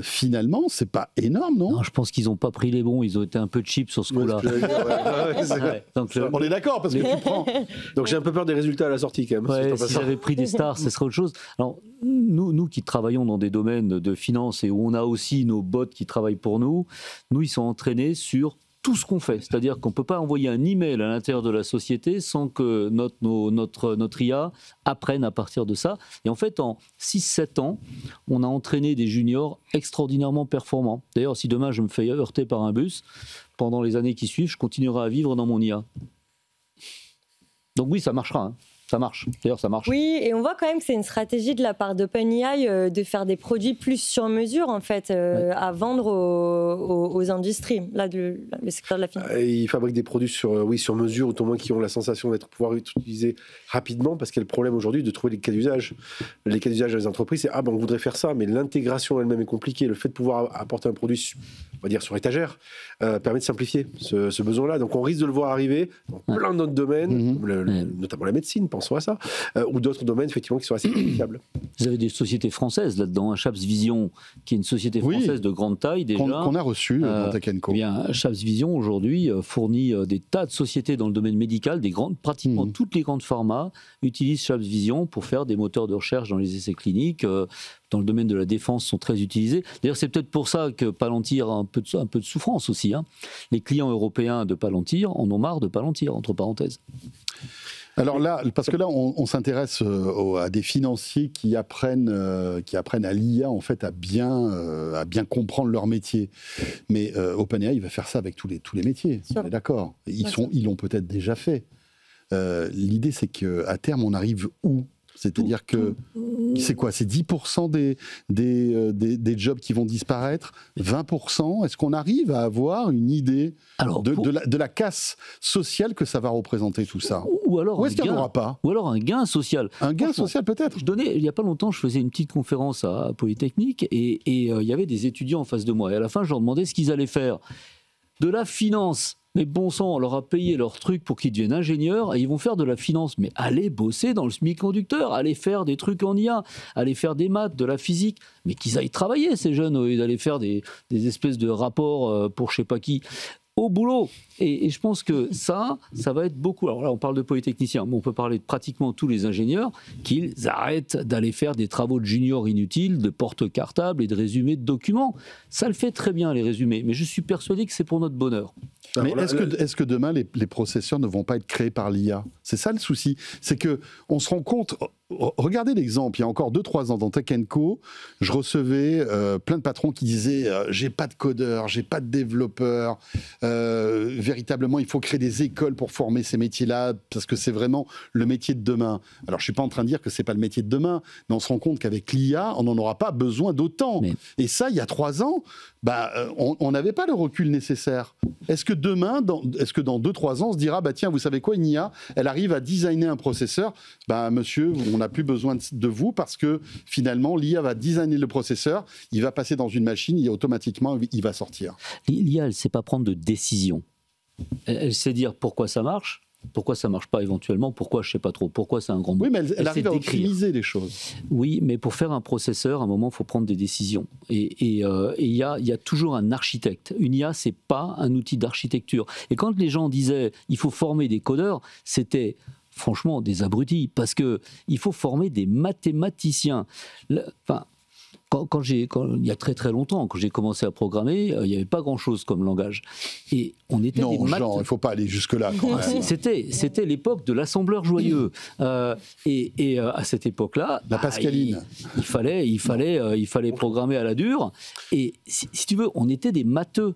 finalement, c'est pas énorme, non ?
Non, je pense qu'ils n'ont pas pris les bons, ils ont été un peu cheap sur ce coup-là.
On est d'accord, parce que tu prends...
Donc j'ai un peu peur des résultats à la sortie, quand même.
Ouais, si j'avais pris des stars, ce serait autre chose. Alors, nous qui travaillons dans des domaines de finance et où on a aussi nos bots qui travaillent pour nous, ils sont entraînés sur tout ce qu'on fait. C'est-à-dire qu'on ne peut pas envoyer un email à l'intérieur de la société sans que notre IA apprenne à partir de ça. Et en fait, en 6-7 ans, on a entraîné des juniors extraordinairement performants. D'ailleurs, si demain je me fais heurter par un bus, pendant les années qui suivent, je continuerai à vivre dans mon IA. Donc oui, ça marchera, hein. Ça marche. D'ailleurs, ça marche.
Oui, et on voit quand même que c'est une stratégie de la part d'OpenAI de faire des produits plus sur mesure, en fait, à vendre aux industries, là, le secteur de la finance.
Ils fabriquent des produits sur mesure, ou au moins qui ont la sensation d'être pouvoir être utilisés rapidement, parce qu'il y a le problème aujourd'hui de trouver les cas d'usage. Les cas d'usage dans les entreprises, c'est on voudrait faire ça, mais l'intégration elle-même est compliquée. Le fait de pouvoir apporter un produit, on va dire, sur étagère, permet de simplifier ce besoin-là. Donc on risque de le voir arriver dans plein d'autres domaines, notamment la médecine, pensons à ça, ou d'autres domaines effectivement qui sont assez applicables.
Vous avez des sociétés françaises là-dedans, Chaps Vision, qui est une société française de grande taille déjà.
Qu'on a reçu dans Tech & Co.
Eh bien, Chaps Vision aujourd'hui fournit des tas de sociétés dans le domaine médical, pratiquement toutes les grandes pharma utilisent Chaps Vision pour faire des moteurs de recherche dans les essais cliniques. Dans le domaine de la défense sont très utilisés. D'ailleurs, c'est peut-être pour ça que Palantir a un peu de souffrance aussi. Hein. Les clients européens de Palantir en ont marre de Palantir, entre parenthèses.
Alors là, parce que là, on s'intéresse à des financiers qui apprennent à l'IA en fait à bien comprendre leur métier. Mais OpenAI va faire ça avec tous les métiers. On est d'accord. Ils l'ont peut-être déjà fait. L'idée, c'est qu'à terme, on arrive où ? C'est-à-dire que, c'est quoi? C'est 10% des jobs qui vont disparaître? 20%? Est-ce qu'on arrive à avoir une idée de la casse sociale que ça va représenter tout ça?
Ou alors
est-ce qu'il n'y en aura pas?
Ou alors un gain social.
Un gain social peut-être?
Il n'y a pas longtemps, je faisais une petite conférence à Polytechnique et il y avait des étudiants en face de moi. Et à la fin, je leur demandais ce qu'ils allaient faire. De la finance. Mais bon sang, on leur a payé leur truc pour qu'ils deviennent ingénieurs et ils vont faire de la finance. Mais allez bosser dans le semi-conducteur, allez faire des trucs en IA, allez faire des maths, de la physique. Mais qu'ils aillent travailler, ces jeunes, au lieu d'aller faire des espèces de rapports pour je sais pas qui. Au boulot. Et je pense que ça va être beaucoup. Alors là, on parle de polytechniciens, mais on peut parler de pratiquement tous les ingénieurs qu'ils arrêtent d'aller faire des travaux de junior inutiles, de porte-cartable et de résumés de documents. Ça le fait très bien, les résumés, mais je suis persuadé que c'est pour notre bonheur.
Mais est-ce que demain, les processeurs ne vont pas être créés par l'IA? C'est ça le souci. C'est qu'on se rend compte... Regardez l'exemple, il y a encore 2-3 ans dans Tech & Co, je recevais plein de patrons qui disaient j'ai pas de codeurs, j'ai pas de développeurs, véritablement il faut créer des écoles pour former ces métiers-là parce que c'est vraiment le métier de demain. Alors je suis pas en train de dire que c'est pas le métier de demain, mais on se rend compte qu'avec l'IA, on n'en aura pas besoin d'autant. Et ça, il y a 3 ans, on n'avait pas le recul nécessaire. Est-ce que demain, dans 2-3 ans, on se dira tiens, vous savez quoi, une IA, elle arrive à designer un processeur, monsieur, on n'a plus besoin de vous parce que finalement, l'IA va designer le processeur, il va passer dans une machine et automatiquement, il va sortir.
L'IA, elle ne sait pas prendre de décision. Elle sait dire pourquoi ça marche pas éventuellement, pourquoi je ne sais pas trop, pourquoi c'est un grand mot.
Oui, mais elle arrive à optimiser les choses.
Oui, mais pour faire un processeur, à un moment, il faut prendre des décisions. Et il y a toujours un architecte. Une IA, ce n'est pas un outil d'architecture. Et quand les gens disaient il faut former des codeurs, c'était... franchement, des abrutis, parce qu'il faut former des mathématiciens. Il y a très très longtemps, quand j'ai commencé à programmer, il n'y avait pas grand-chose comme langage. Et on était
il ne faut pas aller jusque-là.
C'était l'époque de l'assembleur joyeux. Et à cette époque-là,
la Pascaline.
Il fallait programmer à la dure. Et si tu veux, on était des matheux.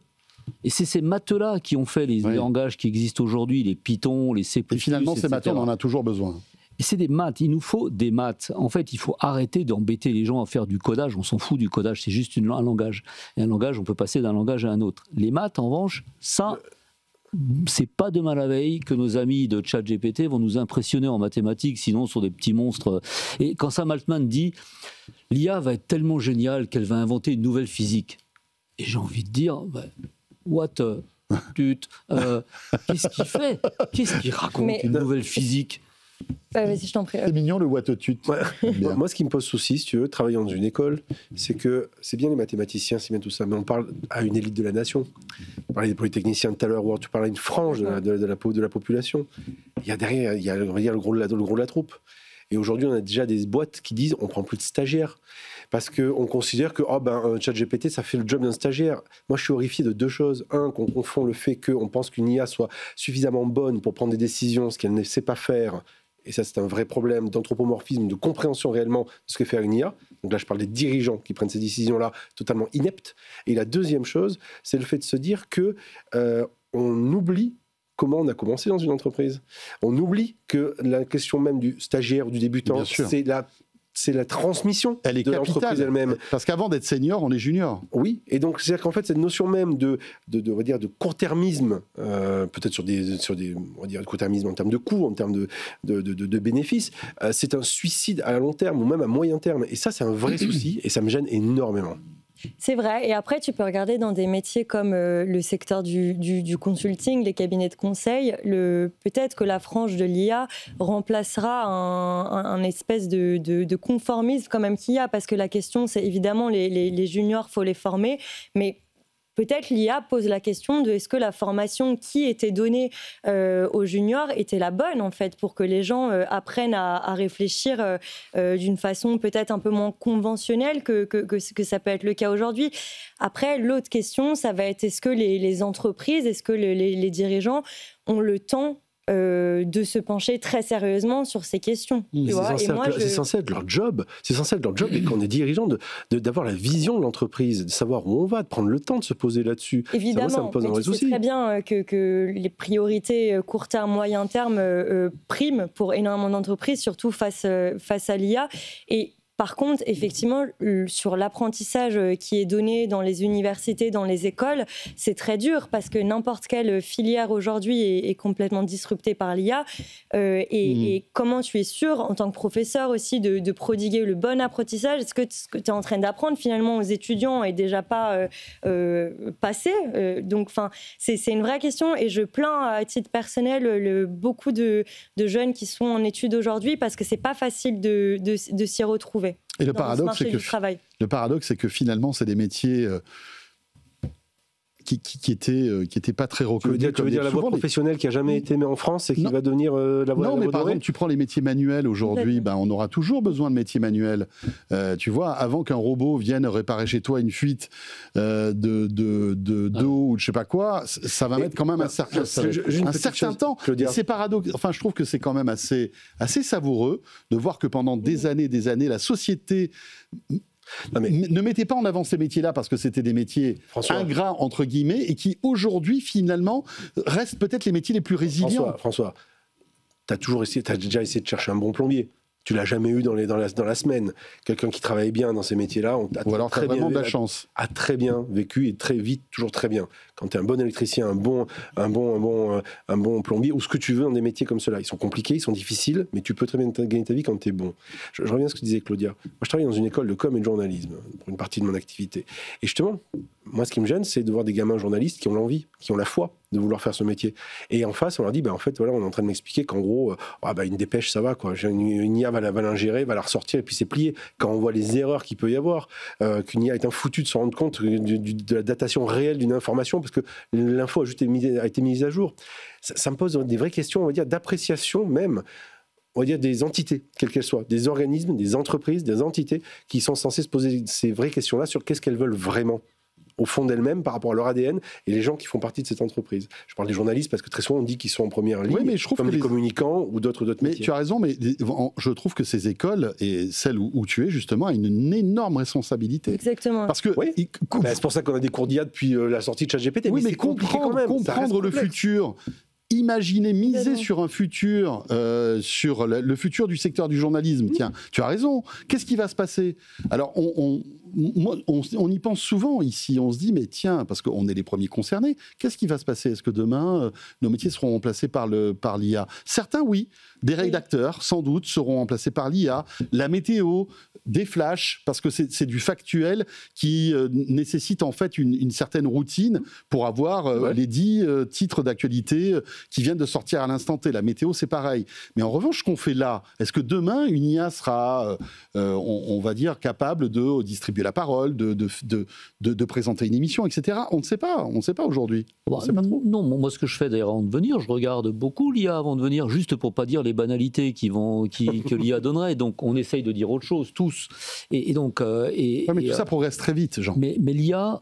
Et c'est ces maths-là qui ont fait les langages qui existent aujourd'hui, les Python, les C++.
Et finalement, ces maths, on en a toujours besoin.
Et c'est des maths, il nous faut des maths. En fait, il faut arrêter d'embêter les gens à faire du codage. On s'en fout du codage, c'est juste un langage. Et un langage, on peut passer d'un langage à un autre. Les maths, en revanche, ça, c'est pas demain la veille que nos amis de ChatGPT vont nous impressionner en mathématiques, sinon sur des petits monstres. Et quand Sam Altman dit « l'IA va être tellement géniale qu'elle va inventer une nouvelle physique », et j'ai envie de dire... what qu'est-ce qu'il fait? Qu'est-ce qu'il raconte? Une nouvelle physique?
Vas-y, je t'en prie.
C'est mignon le what tut.
Moi, ce qui me pose souci, si tu veux, travaillant dans une école, c'est que c'est bien les mathématiciens, c'est bien tout ça, mais on parle à une élite de la nation. On parlait des polytechniciens tout à l'heure, ou tu parlais à une frange de la population. Il y a derrière, on va dire, le gros de la troupe. Et aujourd'hui, on a déjà des boîtes qui disent on prend plus de stagiaires. Parce qu'on considère que ChatGPT, ça fait le job d'un stagiaire. Moi, je suis horrifié de 2 choses. Un, qu'on confond le fait qu'on pense qu'une IA soit suffisamment bonne pour prendre des décisions, ce qu'elle ne sait pas faire. Et ça, c'est un vrai problème d'anthropomorphisme, de compréhension réellement de ce que fait une IA. Donc là, je parle des dirigeants qui prennent ces décisions-là totalement ineptes. Et la deuxième chose, c'est le fait de se dire que on oublie comment on a commencé dans une entreprise. On oublie que la question même du stagiaire ou du débutant, c'est la transmission de l'entreprise elle-même.
Parce qu'avant d'être senior, on est junior.
Oui, et donc c'est-à-dire qu'en fait cette notion même de court-termisme, peut-être sur des on va dire court-termisme en termes de coûts, en termes de bénéfices, c'est un suicide à long terme ou même à moyen terme. Et ça, c'est un vrai souci et ça me gêne énormément.
C'est vrai. Et après, tu peux regarder dans des métiers comme le secteur du consulting, les cabinets de conseil. Peut-être que la frange de l'IA remplacera un espèce de conformisme quand même qu'il y a. Parce que la question, c'est évidemment les juniors, il faut les former. Mais peut-être l'IA pose la question de est-ce que la formation qui était donnée aux juniors était la bonne, en fait, pour que les gens apprennent à réfléchir d'une façon peut-être un peu moins conventionnelle que ça peut être le cas aujourd'hui. Après, l'autre question, ça va être est-ce que les entreprises, est-ce que les dirigeants ont le temps de se pencher très sérieusement sur ces questions.
C'est censé être leur job. C'est censé être leur job, et quand on est dirigeant, d'avoir la vision de l'entreprise, de savoir où on va, de prendre le temps de se poser là-dessus.
Évidemment,
ça me pose un vrai souci.
C'est très bien que les priorités court terme, moyen terme priment pour énormément d'entreprises, surtout face à l'IA. Et par contre, effectivement, sur l'apprentissage qui est donné dans les universités, dans les écoles, c'est très dur parce que n'importe quelle filière aujourd'hui est complètement disruptée par l'IA. Et comment tu es sûr, en tant que professeur aussi, de prodiguer le bon apprentissage? Est-ce que ce que tu es en train d'apprendre finalement aux étudiants est déjà pas passé? Donc, c'est une vraie question, et je plains à titre personnel beaucoup de jeunes qui sont en études aujourd'hui parce que c'est pas facile de s'y retrouver.
Et le paradoxe, c'est que finalement, c'est des métiers qui étaient pas très reconnus.
Tu veux dire la voie professionnelle qui a jamais été mise en France et qui va devenir la voie?
Non, mais par exemple, tu prends les métiers manuels aujourd'hui, on aura toujours besoin de métiers manuels. Tu vois, avant qu'un robot vienne réparer chez toi une fuite d'eau ou de je sais pas quoi, ça va mettre quand même un certain temps. C'est paradoxe. Enfin, je trouve que c'est quand même assez savoureux de voir que pendant des années, la société ne mettez pas en avant ces métiers-là parce que c'était des métiers ingrats, entre guillemets, et qui aujourd'hui, finalement, restent peut-être les métiers les plus résilients.
François, t'as déjà essayé de chercher un bon plombier. Tu l'as jamais eu dans la semaine. Quelqu'un qui travaille bien dans ces métiers-là,
ou alors t'as vraiment de la chance.
A très bien vécu et très vite, toujours très bien. Quand tu es un bon électricien, un bon plombier, ou ce que tu veux dans des métiers comme ceux-là. Ils sont compliqués, ils sont difficiles, mais tu peux très bien gagner ta vie quand tu es bon. Je reviens à ce que disait Claudia. Moi, je travaille dans une école de com et de journalisme pour une partie de mon activité. Et justement, moi, ce qui me gêne, c'est de voir des gamins journalistes qui ont l'envie, qui ont la foi de vouloir faire ce métier. Et en face, on leur dit, en fait, voilà, on est en train de m'expliquer qu'en gros, une dépêche, ça va, quoi. Une IA va l'ingérer, va la ressortir, et puis c'est plié. Quand on voit les erreurs qu'il peut y avoir, qu'une IA est un foutu de se rendre compte de la datation réelle d'une information, parce que l'info a été mise à jour. Ça me pose des vraies questions, on va dire, d'appréciation même, on va dire, des entités, quelles qu'elles soient, des organismes, des entreprises, des entités qui sont censées se poser ces vraies questions-là sur qu'est-ce qu'elles veulent vraiment au fond d'elles-mêmes par rapport à leur ADN et les gens qui font partie de cette entreprise. Je parle des journalistes parce que très souvent on dit qu'ils sont en première ligne, mais je trouve comme des communicants ou d'autres métiers.
Mais tu as raison, mais je trouve que ces écoles, et celle où tu es justement, a une énorme responsabilité.
Exactement.
Parce que
c'est pour ça qu'on a des cours d'IA depuis la sortie de ChatGPT.
Oui, mais comprendre le futur, imaginer, miser sur un futur, sur le futur du secteur du journalisme. Tiens, tu as raison. Qu'est-ce qui va se passer? Alors, on y pense souvent ici. On se dit, mais tiens, parce qu'on est les premiers concernés, qu'est-ce qui va se passer? Est-ce que demain, nos métiers seront remplacés par l'IA? Certains, oui. Des rédacteurs, sans doute, seront remplacés par l'IA. La météo, des flashs, parce que c'est du factuel qui nécessite en fait une certaine routine pour avoir les 10 titres d'actualité qui viennent de sortir à l'instant T. La météo, c'est pareil. Mais en revanche, ce qu'on fait là, est-ce que demain, une IA sera, on va dire, capable de distribuer la parole, de présenter une émission, etc. On ne sait pas. On ne sait pas aujourd'hui.
Non, moi, ce que je fais d'ailleurs avant de venir, je regarde beaucoup l'IA avant de venir, juste pour pas dire les banalités que l'IA donnerait. Donc, on essaye de dire autre chose, tous. Mais
tout ça progresse très vite, Jean.
Mais l'IA,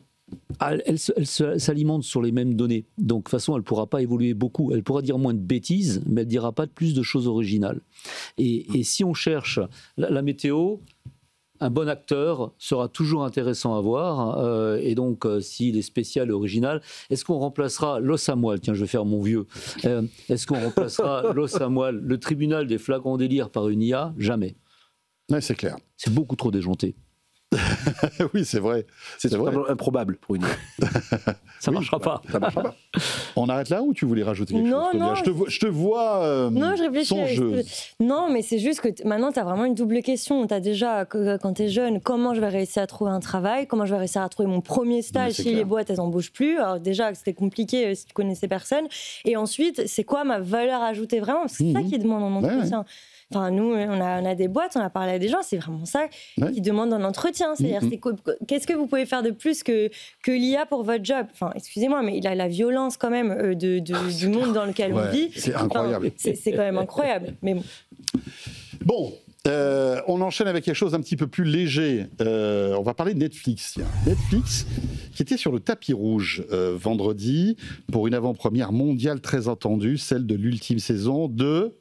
elle s'alimente sur les mêmes données. Donc, de toute façon, elle ne pourra pas évoluer beaucoup. Elle pourra dire moins de bêtises, mais elle ne dira pas de plus de choses originales. Et si on cherche la météo, un bon acteur sera toujours intéressant à voir. Et donc, s'il est spécial et original, est-ce qu'on remplacera l'os à moelle? Tiens, je vais faire mon vieux. Est-ce qu'on remplacera l'os à moelle, le tribunal des flagrants délires par une IA? Jamais.
Oui, c'est clair.
C'est beaucoup trop déjanté.
Oui, c'est vrai.
C'est totalement improbable pour une IA.
Ça marchera pas.
Ça marchera pas.
On arrête là ou tu voulais rajouter quelque chose?
Non.
Je te vois
non, je réfléchis.
songeuse.
Non, mais c'est juste que maintenant, tu as vraiment une double question. Tu as déjà, quand tu es jeune, comment je vais réussir à trouver un travail? Comment je vais réussir à trouver mon premier stage si les boîtes, elles n'embauchent plus? Alors déjà, c'était compliqué si tu connaissais personne. Et ensuite, c'est quoi ma valeur ajoutée vraiment? Parce que c'est ça qui demande en entretien. Enfin, nous, on a des boîtes, on a parlé à des gens, c'est vraiment ça qu'ils demandent en entretien. C'est-à-dire, qu'est-ce que vous pouvez faire de plus que l'IA pour votre job? Enfin, excusez-moi, mais il a la violence quand même du monde dans lequel on vit.
C'est incroyable.
C'est quand même incroyable. Mais
bon. On enchaîne avec quelque chose un petit peu plus léger. On va parler de Netflix. Tiens. Netflix, qui était sur le tapis rouge vendredi pour une avant-première mondiale très attendue, celle de l'ultime saison de...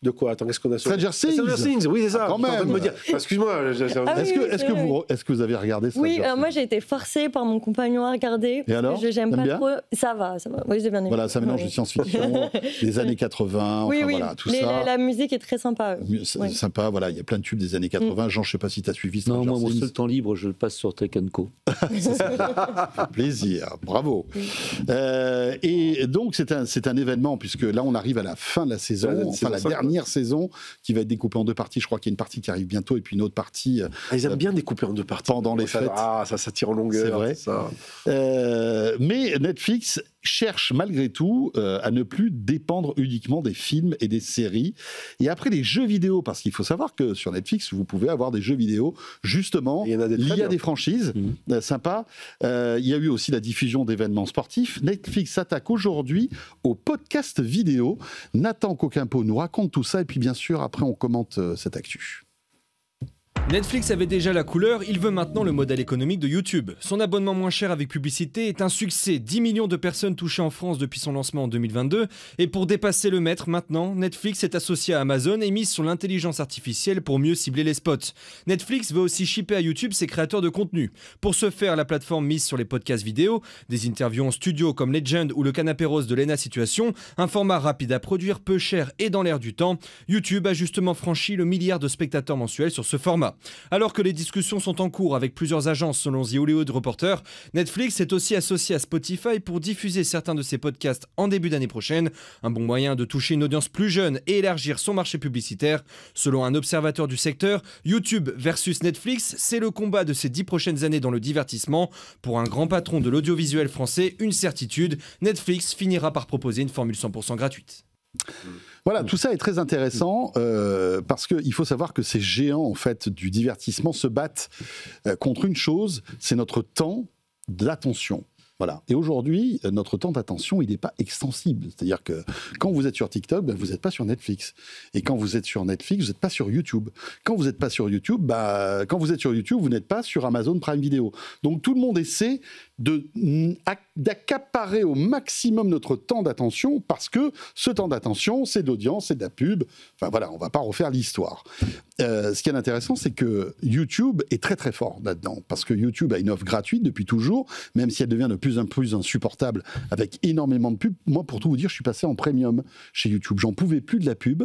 De quoi? Attends, qu'est-ce qu'on a sur
Stranger Things.
Stranger Things, oui, c'est ça.
Quand même.
Me dire. Excuse-moi.
Est-ce que vous avez regardé Stranger Things?
Oui, moi j'ai été forcée par mon compagnon à regarder.
Et alors,
j'aime pas trop. Ça va. Oui, j'ai bien aimé.
Voilà, ça mélange de science-fiction, des années 80,
oui,
voilà, tout ça.
La musique est très sympa.
Sympa, voilà, il y a plein de tubes des années 80. Jean, je ne sais pas si tu as suivi Stranger
Things. Non, moi, mon seul temps libre, je le passe sur Tech & Co.
Ça fait plaisir, bravo. Et donc, c'est un événement, puisque là, on arrive à la fin de la saison, la dernière saison, qui va être découpée en deux parties. Je crois qu'il y a une partie qui arrive bientôt et puis une autre partie.
Ils aiment bien découper en deux parties.
Pendant les fêtes.
Ça tire en longueur.
C'est vrai.
Ça.
Mais Netflix cherche malgré tout à ne plus dépendre uniquement des films et des séries. Et après les jeux vidéo, parce qu'il faut savoir que sur Netflix, vous pouvez avoir des jeux vidéo, justement, liés à des franchises sympas. Il y a eu aussi la diffusion d'événements sportifs. Netflix s'attaque aujourd'hui au podcast vidéo. Nathan Coquimpo nous raconte tout ça et puis bien sûr, après, on commente cette actu.
Netflix avait déjà la couleur, il veut maintenant le modèle économique de YouTube. Son abonnement moins cher avec publicité est un succès. 10 millions de personnes touchées en France depuis son lancement en 2022. Et pour dépasser le maître maintenant, Netflix est associé à Amazon et mise sur l'intelligence artificielle pour mieux cibler les spots. Netflix veut aussi shipper à YouTube ses créateurs de contenu. Pour ce faire, la plateforme mise sur les podcasts vidéo, des interviews en studio comme Legend ou le canapé rose de Lena Situation, un format rapide à produire, peu cher et dans l'air du temps. YouTube a justement franchi le milliard de spectateurs mensuels sur ce format. Alors que les discussions sont en cours avec plusieurs agences selon The Hollywood Reporter, Netflix est aussi associé à Spotify pour diffuser certains de ses podcasts en début d'année prochaine. Un bon moyen de toucher une audience plus jeune et élargir son marché publicitaire. Selon un observateur du secteur, YouTube versus Netflix, c'est le combat de ces 10 prochaines années dans le divertissement. Pour un grand patron de l'audiovisuel français, une certitude, Netflix finira par proposer une formule 100% gratuite.
Voilà, tout ça est très intéressant parce qu'il faut savoir que ces géants en fait, du divertissement se battent contre une chose, c'est notre temps d'attention. Voilà. Et aujourd'hui, notre temps d'attention, il n'est pas extensible. C'est-à-dire que quand vous êtes sur TikTok, vous n'êtes pas sur Netflix. Et quand vous êtes sur Netflix, vous n'êtes pas sur YouTube. Quand vous n'êtes pas sur YouTube, quand vous êtes sur YouTube, vous n'êtes pas sur Amazon Prime Video. Donc tout le monde essaie d'accaparer au maximum notre temps d'attention parce que ce temps d'attention, c'est d'audience, c'est de la pub. Enfin voilà, on ne va pas refaire l'histoire. Ce qui est intéressant, c'est que YouTube est très très fort là-dedans parce que YouTube a une offre gratuite depuis toujours, même si elle devient de plus en plus insupportable avec énormément de pubs. Moi, pour tout vous dire, je suis passé en premium chez YouTube. J'en pouvais plus de la pub.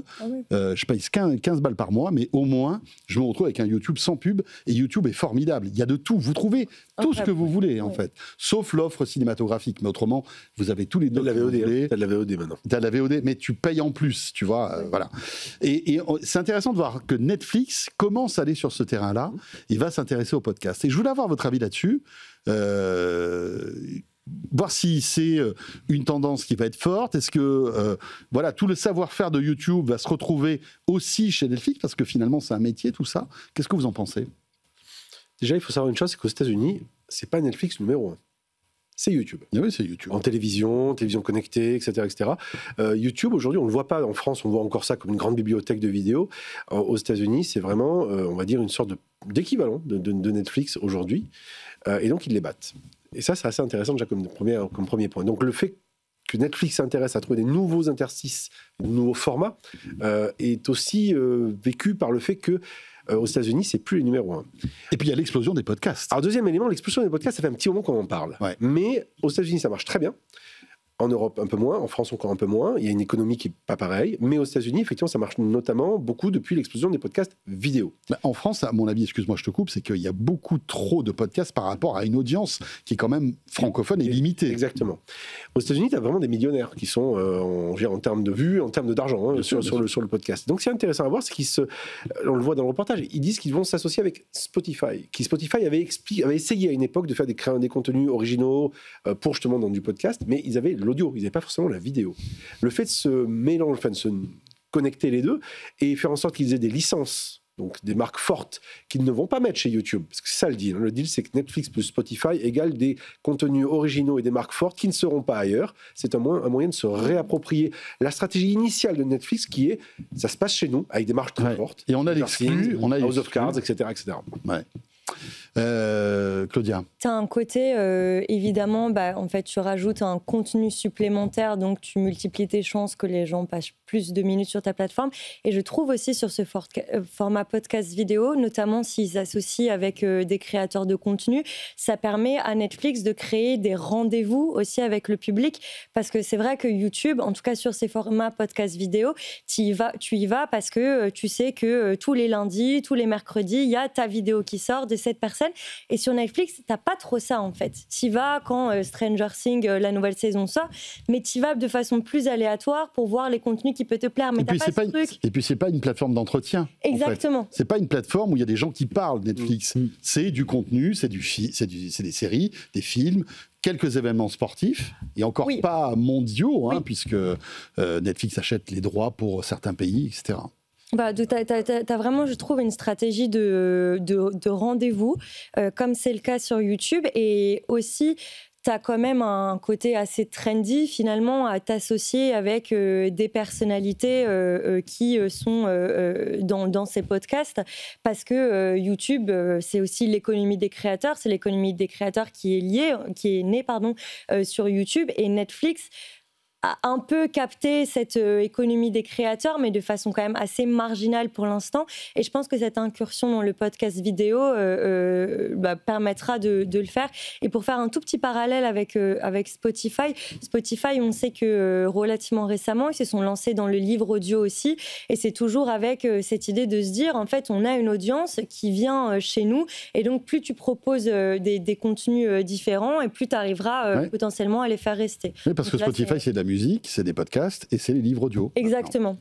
Je paye 15 balles par mois, mais au moins, je me retrouve avec un YouTube sans pub et YouTube est formidable. Il y a de tout. Vous trouvez tout ce que vous voulez, en fait. Sauf l'offre cinématographique. Mais autrement, vous avez tous les deux.
T'as de la VOD maintenant.
T'as de la VOD, mais tu payes en plus, tu vois. Voilà. Et c'est intéressant de voir que Netflix commence à aller sur ce terrain-là. Il va s'intéresser au podcast. Et je voulais avoir votre avis là-dessus. Voir si c'est une tendance qui va être forte. Est-ce que voilà, tout le savoir-faire de YouTube va se retrouver aussi chez Netflix parce que finalement, c'est un métier, tout ça. Qu'est-ce que vous en pensez ?
Déjà, il faut savoir une chose, c'est qu'aux États-Unis, c'est pas Netflix numéro 1. C'est YouTube.
Oui, c'est YouTube.
En télévision connectée, etc. YouTube, aujourd'hui, on ne le voit pas. En France, on voit encore ça comme une grande bibliothèque de vidéos. Aux États-Unis, c'est vraiment, on va dire, une sorte d'équivalent de Netflix aujourd'hui. Et donc, ils les battent. Et ça, c'est assez intéressant déjà comme premier point. Donc, le fait que Netflix s'intéresse à trouver des nouveaux interstices, de nouveaux formats, est aussi vécu par le fait que aux États-Unis, c'est plus les numéros 1.
Et puis il y a l'explosion des podcasts.
Alors deuxième élément, l'explosion des podcasts, ça fait un petit moment qu'on en parle.
Ouais.
Mais aux États-Unis, ça marche très bien. En Europe, un peu moins. En France, encore un peu moins. Il y a une économie qui n'est pas pareille. Mais aux États-Unis, effectivement, ça marche notamment beaucoup depuis l'explosion des podcasts vidéo.
En France, à mon avis, excuse-moi, je te coupe, c'est qu'il y a beaucoup trop de podcasts par rapport à une audience qui est quand même francophone et limitée.
Exactement. Aux États-Unis, tu as vraiment des millionnaires qui sont, en termes de vues, en termes d'argent, sur le podcast. Donc, c'est intéressant à voir, c'est on le voit dans le reportage, ils disent qu'ils vont s'associer avec Spotify. Spotify avait essayé à une époque de faire des contenus originaux pour justement dans du podcast, mais ils avaient l'audio, ils n'avaient pas forcément la vidéo. Le fait de se mélanger, de se connecter les deux et faire en sorte qu'ils aient des licences donc des marques fortes, qu'ils ne vont pas mettre chez YouTube. Parce que c'est ça le deal. Le deal, c'est que Netflix plus Spotify égale des contenus originaux et des marques fortes qui ne seront pas ailleurs. C'est un moyen de se réapproprier la stratégie initiale de Netflix qui est, ça se passe chez nous, avec des marques très fortes.
Et on a l'exclu, on a
House of Cards, etc.
Ouais. Claudia.
Tu as un côté, évidemment, en fait, tu rajoutes un contenu supplémentaire, donc tu multiplies tes chances que les gens passent plus de minutes sur ta plateforme. Et je trouve aussi sur ce format podcast vidéo, notamment s'ils s'associent avec des créateurs de contenu, ça permet à Netflix de créer des rendez-vous aussi avec le public, parce que c'est vrai que YouTube, en tout cas sur ces formats podcast vidéo, tu y vas parce que tu sais que tous les lundis, tous les mercredis, il y a ta vidéo qui sort de cette personne. Et sur Netflix, t'as pas trop ça en fait. T'y vas quand Stranger Things, la nouvelle saison sort, mais t'y vas de façon plus aléatoire pour voir les contenus qui peuvent te plaire. Mais t'as pas ce truc.
Et puis c'est pas une plateforme d'entretien.
Exactement.
En fait. C'est pas une plateforme où il y a des gens qui parlent. Netflix, c'est du contenu, c'est des séries, des films. Quelques événements sportifs, et encore pas mondiaux, puisque Netflix achète les droits pour certains pays, etc.
T'as vraiment, je trouve, une stratégie de rendez-vous, comme c'est le cas sur YouTube, et aussi t'as quand même un côté assez trendy finalement à t'associer avec des personnalités qui sont dans ces podcasts, parce que YouTube, c'est aussi l'économie des créateurs, c'est l'économie des créateurs qui est née sur YouTube, et Netflix a un peu capté cette économie des créateurs, mais de façon quand même assez marginale pour l'instant. Et je pense que cette incursion dans le podcast vidéo permettra de le faire. Et pour faire un tout petit parallèle avec Spotify, on sait que relativement récemment, ils se sont lancés dans le livre audio aussi. Et c'est toujours avec cette idée de se dire, en fait, on a une audience qui vient chez nous. Et donc, plus tu proposes des contenus différents, et plus tu arriveras potentiellement à les faire rester.
Oui, parce que Spotify, c'est de la musique, c'est des podcasts et c'est les livres audio.
Exactement.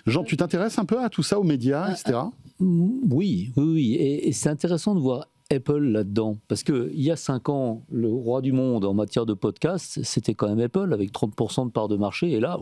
Jean, tu t'intéresses un peu à tout ça, aux médias, etc.
Oui. Et c'est intéressant de voir Apple là-dedans. Parce qu'il y a 5 ans, le roi du monde en matière de podcast, c'était quand même Apple, avec 30% de part de marché. Et là,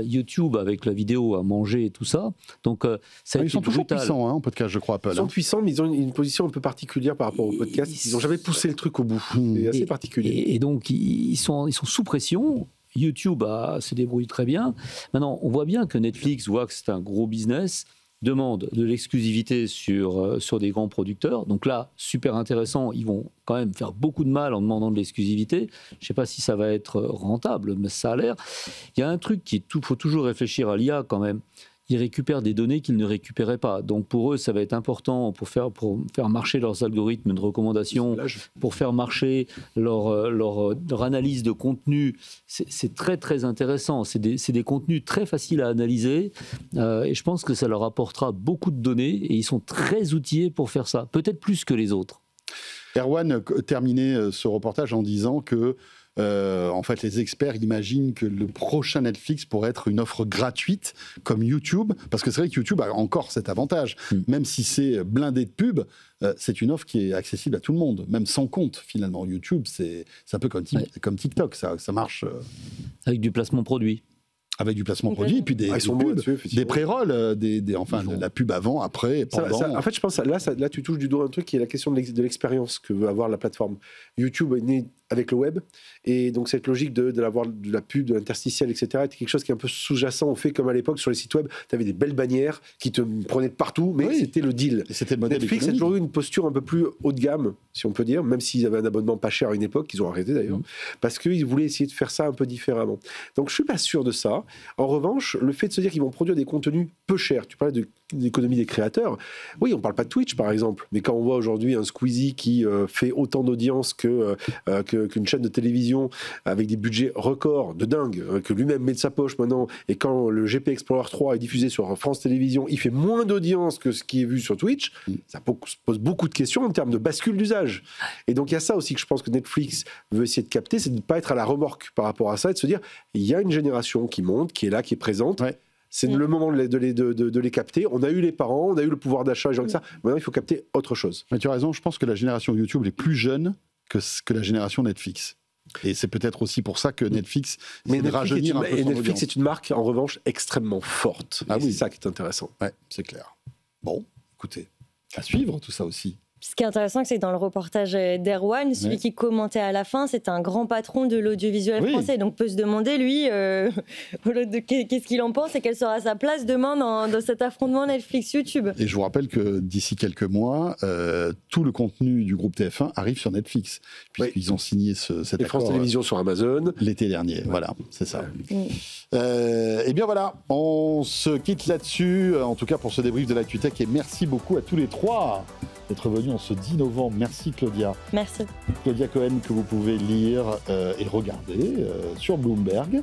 YouTube, avec la vidéo à manger et tout ça. Donc, ça a été
ils sont toujours
brutal.
puissants en podcast, je crois, Apple.
Ils sont puissants, mais ils ont une position un peu particulière par rapport au podcast. Ils n'ont jamais poussé le truc au bout. C'est assez particulier.
Et donc, ils sont sous pression. YouTube se débrouille très bien. Maintenant, on voit bien que Netflix voit que c'est un gros business, demande de l'exclusivité sur des grands producteurs. Donc là, super intéressant, ils vont quand même faire beaucoup de mal en demandant de l'exclusivité. Je ne sais pas si ça va être rentable, mais ça a l'air. Il y a un truc faut toujours réfléchir à l'IA quand même. Ils récupèrent des données qu'ils ne récupéraient pas. Donc pour eux, ça va être important pour faire marcher leurs algorithmes de recommandation, pour faire marcher leur analyse de contenu. C'est très, très intéressant. C'est des contenus très faciles à analyser et je pense que ça leur apportera beaucoup de données et ils sont très outillés pour faire ça, peut-être plus que les autres.
Erwan terminait ce reportage en disant que en fait, les experts imaginent que le prochain Netflix pourrait être une offre gratuite comme YouTube, parce que c'est vrai que YouTube a encore cet avantage. Même si c'est blindé de pubs, c'est une offre qui est accessible à tout le monde, même sans compte finalement. YouTube, c'est un peu comme TikTok, ça marche.
Avec du placement produit.
Avec du placement produit, et puis des pubs, des pré-rolls, la pub avant, après, pendant.
En fait, je pense là, tu touches du doigt un truc qui est la question de l'expérience que veut avoir la plateforme. YouTube est né avec le web, et donc cette logique de la pub, de l'interstitiel, etc., était quelque chose qui est un peu sous-jacent au fait, comme à l'époque sur les sites web, tu avais des belles bannières qui te prenaient de partout, mais c'était le deal.
Et c'était le modèle
Netflix a toujours eu une posture un peu plus haut de gamme, si on peut dire, même s'ils avaient un abonnement pas cher à une époque, qu'ils ont arrêté d'ailleurs, parce qu'ils voulaient essayer de faire ça un peu différemment. Donc je suis pas sûr de ça. En revanche, le fait de se dire qu'ils vont produire des contenus peu chers, tu parlais de l'économie des créateurs, oui, on parle pas de Twitch par exemple, mais quand on voit aujourd'hui un Squeezie qui fait autant d'audience qu'une chaîne de télévision avec des budgets records de dingue, que lui-même met de sa poche maintenant, et quand le GP Explorer 3 est diffusé sur France Télévisions, il fait moins d'audience que ce qui est vu sur Twitch, ça pose beaucoup de questions en termes de bascule d'usage. Et donc il y a ça aussi que je pense que Netflix veut essayer de capter, c'est de ne pas être à la remorque par rapport à ça, et de se dire, il y a une génération qui monte, qui est là, qui est présente, c'est le moment de les capter. On a eu les parents, on a eu le pouvoir d'achat, genre que ça. Maintenant, il faut capter autre chose.
Mais tu as raison, je pense que la génération YouTube est plus jeune que la génération Netflix. Et c'est peut-être aussi pour ça que Netflix de rajeunir un peu son
Netflix
audience.
est une marque, en revanche, extrêmement forte. C'est ça qui est intéressant.
Ouais, c'est clair. Bon, écoutez, à suivre tout ça aussi.
Ce qui est intéressant, c'est que dans le reportage d'Erwan, celui qui commentait à la fin, c'est un grand patron de l'audiovisuel français. Donc, peut se demander, lui, qu'est-ce qu'il en pense et quelle sera sa place demain dans cet affrontement Netflix-YouTube.
Et je vous rappelle que d'ici quelques mois, tout le contenu du groupe TF1 arrive sur Netflix, puisqu'ils ont signé cet accord.
France Télévisions sur Amazon.
L'été dernier, voilà, c'est ça. Et bien voilà, on se quitte là-dessus, en tout cas pour ce débrief de l'ActuTech. Et merci beaucoup à tous les trois d'être venus en ce 10 novembre. Merci Claudia.
Merci.
Claudia Cohen, que vous pouvez lire et regarder sur Bloomberg.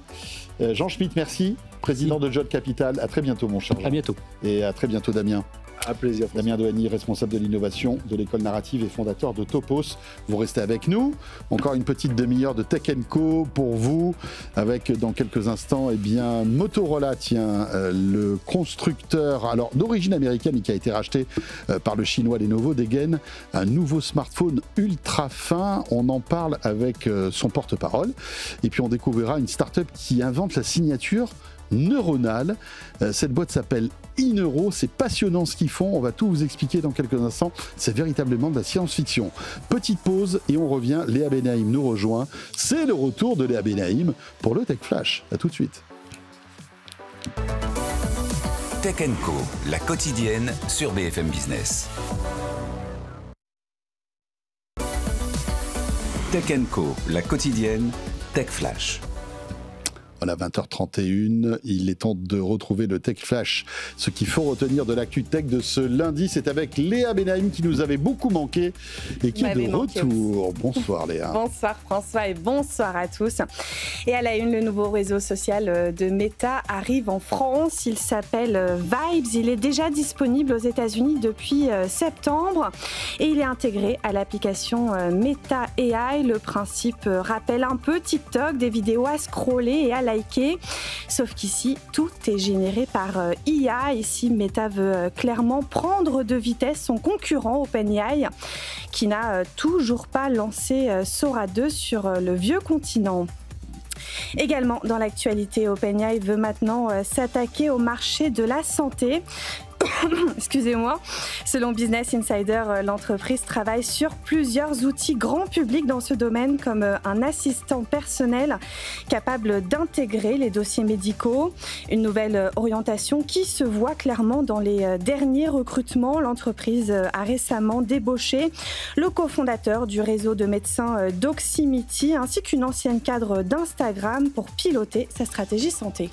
Jean Schmitt, merci. Président de Jolt Capital. À très bientôt, mon cher Jean.
À bientôt.
Et à très bientôt, Damien.
À plaisir.
Damien Dohany, responsable de l'innovation de l'école narrative et fondateur de Topos. Vous restez avec nous. Encore une petite demi-heure de Tech & Co pour vous, avec dans quelques instants, Motorola, le constructeur, alors d'origine américaine, mais qui a été racheté par le chinois Lenovo, dégaine un nouveau smartphone ultra fin. On en parle avec son porte-parole. Et puis on découvrira une start-up qui invente la signature neuronale. Cette boîte s'appelle Ineuro. C'est passionnant ce qu'ils font. On va tout vous expliquer dans quelques instants. C'est véritablement de la science-fiction. Petite pause et on revient. Léa Benaïm nous rejoint. C'est le retour de Léa Benaïm pour le Tech Flash. À tout de suite.
Tech & Co, la quotidienne sur BFM Business. Tech & Co, la quotidienne, Tech Flash.
Voilà, 20h31, il est temps de retrouver le Tech Flash. Ce qu'il faut retenir de l'actu tech de ce lundi, c'est avec Léa Benaïm qui nous avait beaucoup manqué et qui est de retour. Bonsoir Léa.
Bonsoir François et bonsoir à tous. Et à la une, le nouveau réseau social de Meta arrive en France. Il s'appelle Vibes. Il est déjà disponible aux États-Unis depuis septembre et il est intégré à l'application Meta AI. Le principe rappelle un peu TikTok, des vidéos à scroller et à liker, sauf qu'ici tout est généré par IA. Ici Meta veut clairement prendre de vitesse son concurrent OpenAI qui n'a toujours pas lancé Sora 2 sur le vieux continent. Également dans l'actualité, OpenAI veut maintenant s'attaquer au marché de la santé. Excusez-moi. Selon Business Insider, l'entreprise travaille sur plusieurs outils grand public dans ce domaine, comme un assistant personnel capable d'intégrer les dossiers médicaux. Une nouvelle orientation qui se voit clairement dans les derniers recrutements. L'entreprise a récemment débauché le cofondateur du réseau de médecins Doximity, ainsi qu'une ancienne cadre d'Instagram pour piloter sa stratégie santé.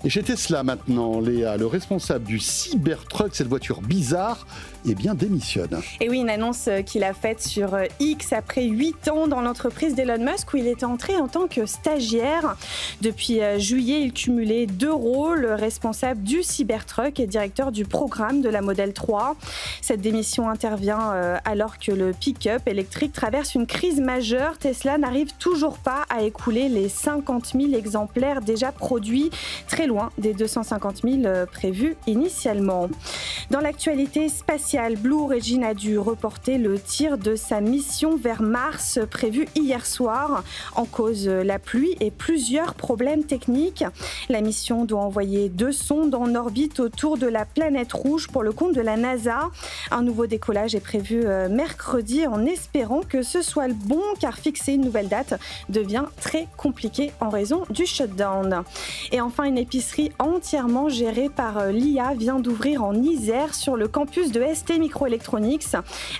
Et chez Tesla maintenant, Léa, le responsable du Cybertruck, cette voiture bizarre, démissionne.
Et oui, une annonce qu'il a faite sur X après 8 ans dans l'entreprise d'Elon Musk où il était entré en tant que stagiaire. Depuis juillet, il cumulait 2 rôles, responsable du Cybertruck et directeur du programme de la Model 3. Cette démission intervient alors que le pick-up électrique traverse une crise majeure. Tesla n'arrive toujours pas à écouler les 50 000 exemplaires déjà produits, très loin des 250 000 prévus initialement. Dans l'actualité spatiale, Blue Origin a dû reporter le tir de sa mission vers Mars prévu hier soir. En cause, la pluie et plusieurs problèmes techniques. La mission doit envoyer 2 sondes en orbite autour de la planète rouge pour le compte de la NASA. Un nouveau décollage est prévu mercredi en espérant que ce soit le bon, car fixer une nouvelle date devient très compliqué en raison du shutdown. Et enfin, une épicerie entièrement gérée par l'IA vient d'ouvrir en Isère sur le campus de ST Microelectronics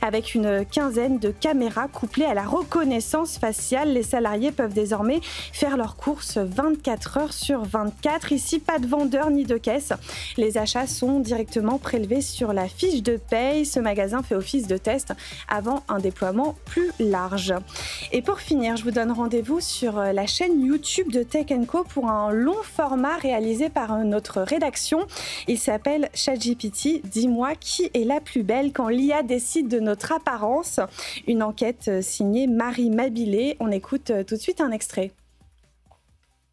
avec une quinzaine de caméras couplées à la reconnaissance faciale. Les salariés peuvent désormais faire leurs courses 24 heures sur 24. Ici, pas de vendeur ni de caisse. Les achats sont directement prélevés sur la fiche de paye. Ce magasin fait office de test avant un déploiement plus large. Et pour finir, je vous donne rendez-vous sur la chaîne YouTube de Tech & Co pour un long format réalisé par notre rédaction. Il s'appelle ChatGPT, dis-moi qui est la plus belle quand l'IA décide de notre apparence. Une enquête signée Marie Mabilé. On écoute tout de suite un extrait.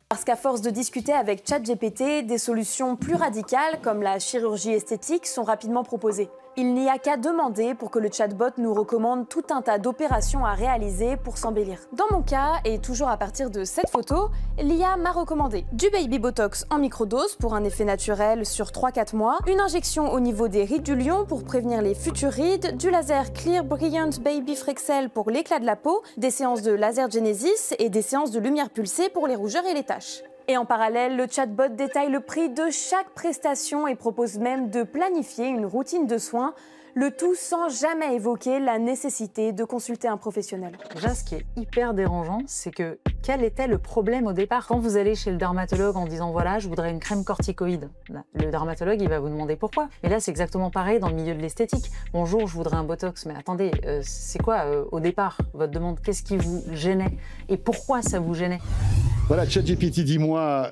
Parce qu'à force de discuter avec ChatGPT, des solutions plus radicales comme la chirurgie esthétique sont rapidement proposées. Il n'y a qu'à demander pour que le chatbot nous recommande tout un tas d'opérations à réaliser pour s'embellir. Dans mon cas, et toujours à partir de cette photo, l'IA m'a recommandé du baby botox en microdose pour un effet naturel sur 3-4 mois, une injection au niveau des rides du lion pour prévenir les futures rides, du laser Clear Brilliant Baby Frexel pour l'éclat de la peau, des séances de laser Genesis et des séances de lumière pulsée pour les rougeurs et les taches. Et en parallèle, le chatbot détaille le prix de chaque prestation et propose même de planifier une routine de soins, le tout sans jamais évoquer la nécessité de consulter un professionnel.
Déjà, ce qui est hyper dérangeant, c'est que quel était le problème au départ? Quand vous allez chez le dermatologue en disant voilà, je voudrais une crème corticoïde, le dermatologue, il va vous demander pourquoi. Mais là, c'est exactement pareil dans le milieu de l'esthétique. Bonjour, je voudrais un botox. Mais attendez, c'est quoi au départ votre demande? Qu'est-ce qui vous gênait et pourquoi ça vous gênait?
Voilà, ChatGPT, dis-moi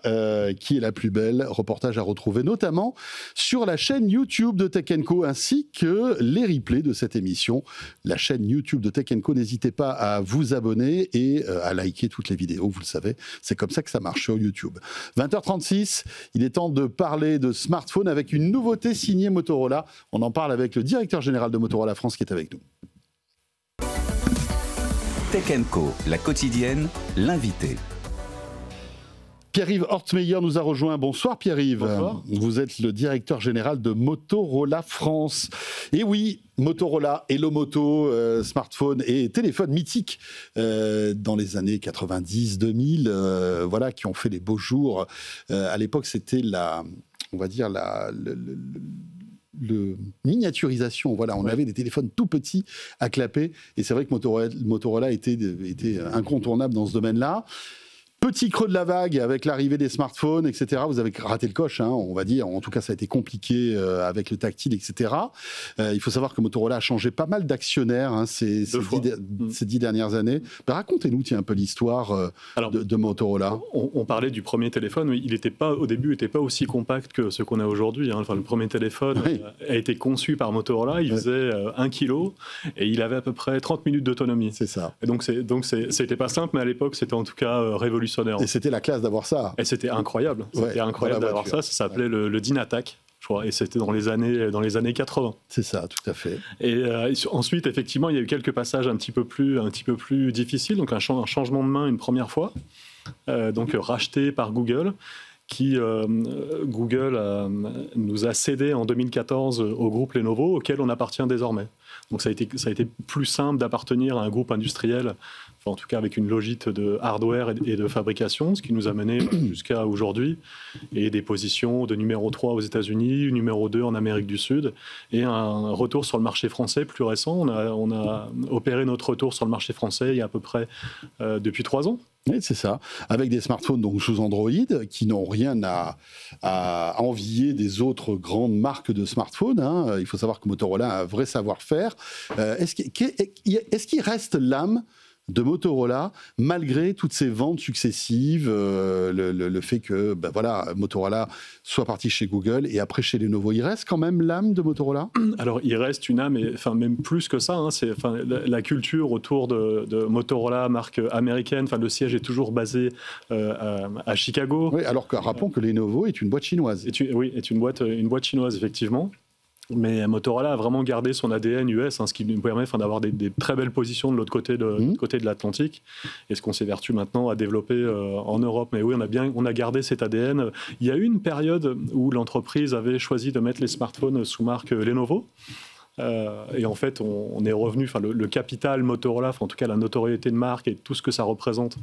qui est la plus belle. Reportage à retrouver notamment sur la chaîne YouTube de Tech & Co ainsi que les replays de cette émission. La chaîne YouTube de Tech & Co, n'hésitez pas à vous abonner et à liker toutes les vidéos, vous le savez. C'est comme ça que ça marche sur YouTube. 20h36, il est temps de parler de smartphone avec une nouveauté signée Motorola. On en parle avec le directeur général de Motorola France qui est avec nous.
Tech & Co, la quotidienne, l'invité.
Pierre-Yves Hortmeyer nous a rejoint. Bonsoir Pierre-Yves.
Bonsoir.
Vous êtes le directeur général de Motorola France. Et oui, Motorola, Hello Moto, smartphone et téléphone mythique dans les années 90-2000, voilà, qui ont fait les beaux jours. À l'époque, c'était on va dire le miniaturisation, voilà, on avait des téléphones tout petits à clapper, et c'est vrai que Motorola était incontournable dans ce domaine-là. Petit creux de la vague avec l'arrivée des smartphones, etc. Vous avez raté le coche, hein, on va dire. En tout cas, ça a été compliqué avec le tactile, etc. Il faut savoir que Motorola a changé pas mal d'actionnaires ces 10 dernières années. Ben, racontez-nous un peu l'histoire de Motorola.
On parlait du premier téléphone. Au début, il n'était pas aussi compact que ce qu'on a aujourd'hui. Hein. Enfin, le premier téléphone a été conçu par Motorola. Il faisait 1 kg et il avait à peu près 30 minutes d'autonomie.
C'est ça.
Et donc, c'était pas simple, mais à l'époque, c'était en tout cas révolutionnaire.
Et c'était la classe d'avoir ça.
Et c'était incroyable. C'était incroyable d'avoir ça. Ça s'appelait le Dynatac, je crois. Et c'était dans les années 80.
C'est ça, tout à fait.
Et ensuite, effectivement, il y a eu quelques passages un petit peu plus difficiles. Donc un changement de main une première fois. Donc racheté par Google. Google nous a cédé en 2014 au groupe Lenovo, auquel on appartient désormais. Donc ça a été plus simple d'appartenir à un groupe industriel, enfin, en tout cas avec une logique de hardware et de fabrication, ce qui nous a mené jusqu'à aujourd'hui, et des positions de numéro 3 aux États-Unis, numéro 2 en Amérique du Sud, et un retour sur le marché français plus récent. On a opéré notre retour sur le marché français il y a à peu près depuis 3 ans.
Oui, c'est ça. Avec des smartphones donc sous Android qui n'ont rien à envier des autres grandes marques de smartphones. Hein. Il faut savoir que Motorola a un vrai savoir-faire. Est-ce qu'il reste l'âme de Motorola malgré toutes ces ventes successives, le fait que Motorola soit parti chez Google et après chez Lenovo? Il reste quand même l'âme de Motorola?
Alors il reste une âme, même plus que ça, hein, la culture autour de Motorola, marque américaine, le siège est toujours basé à Chicago.
Oui, alors que rappelons que Lenovo est une boîte chinoise.
Oui, est une boîte chinoise effectivement. Mais Motorola a vraiment gardé son ADN US, ce qui nous permet d'avoir des très belles positions de l'autre côté de l'Atlantique, et ce qu'on s'évertue maintenant à développer en Europe. Mais oui, on a gardé cet ADN. Il y a eu une période où l'entreprise avait choisi de mettre les smartphones sous marque Lenovo. Et en fait, on est revenu, le capital Motorola, en tout cas la notoriété de marque et tout ce que ça représente,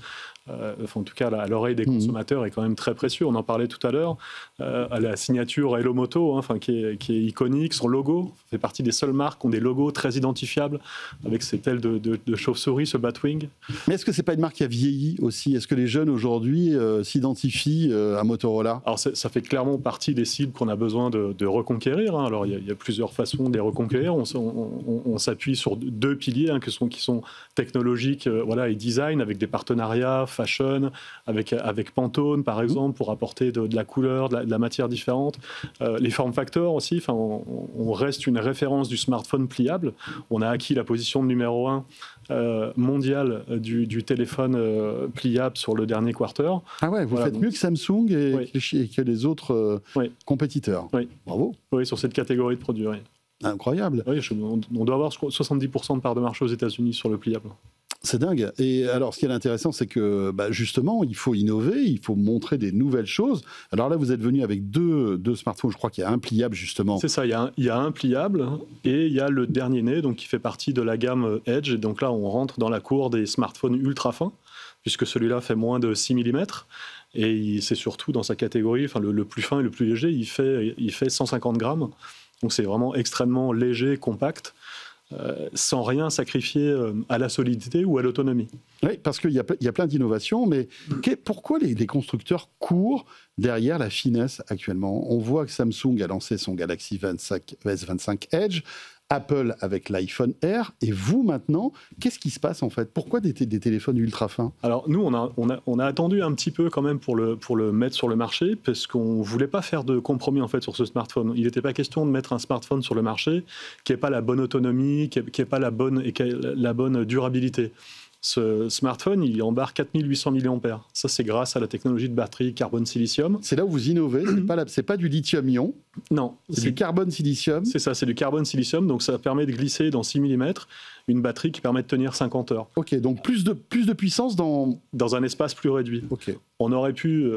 en tout cas à l'oreille des consommateurs est quand même très précieux. On en parlait tout à l'heure, à la signature Hello Moto, qui est iconique, son logo fait partie des seules marques qui ont des logos très identifiables avec ces ailes de chauve-souris, ce Batwing.
Mais est-ce que c'est pas une marque qui a vieilli aussi? Est-ce que les jeunes aujourd'hui s'identifient à Motorola?
Alors ça fait clairement partie des cibles qu'on a besoin de reconquérir. Hein. Alors il y a plusieurs façons de les reconquérir. On s'appuie sur 2 piliers qui sont technologiques et design, avec des partenariats fashion, avec Pantone par exemple, pour apporter de la couleur, de la matière différente. Les form factors aussi, on reste une référence du smartphone pliable. On a acquis la position de numéro 1 mondial du téléphone pliable sur le dernier quarter.
Ah ouais, vous faites mieux que Samsung et que les autres compétiteurs.
Oui.
Bravo.
Oui, sur cette catégorie de produits, oui.
Incroyable.
Oui, on doit avoir 70% de part de marché aux États-Unis sur le pliable.
C'est dingue. Et alors, ce qui est intéressant, c'est que justement, il faut innover, il faut montrer des nouvelles choses. Alors là, vous êtes venu avec deux smartphones. Je crois qu'il y a un pliable, justement.
C'est ça, il y a un pliable et il y a le dernier né, donc qui fait partie de la gamme Edge. Et donc là, on rentre dans la cour des smartphones ultra fins, puisque celui-là fait moins de 6 mm. Et c'est surtout dans sa catégorie, le plus fin et le plus léger, il fait 150 grammes. Donc c'est vraiment extrêmement léger, compact. Sans rien sacrifier à la solidité ou à l'autonomie.
Oui, parce qu'il y a plein d'innovations, mais pourquoi les constructeurs courent derrière la finesse actuellement? On voit que Samsung a lancé son Galaxy S25 Edge, Apple avec l'iPhone Air, et vous maintenant, qu'est-ce qui se passe en fait? Pourquoi des téléphones ultra fins?
Alors nous, on a attendu un petit peu quand même pour le mettre sur le marché, parce qu'on ne voulait pas faire de compromis en fait sur ce smartphone. Il n'était pas question de mettre un smartphone sur le marché qui n'ait pas la bonne autonomie, qui n'ait pas la bonne durabilité. Ce smartphone, il embarque 4800 mAh. Ça, c'est grâce à la technologie de batterie carbone-silicium.
C'est là où vous innovez, c'est pas du lithium-ion.
Non.
C'est du carbone-silicium.
C'est ça, c'est du carbone-silicium. Donc, ça permet de glisser dans 6 mm une batterie qui permet de tenir 50 heures.
Ok, donc plus de puissance dans un
espace plus réduit.
Ok.
On aurait pu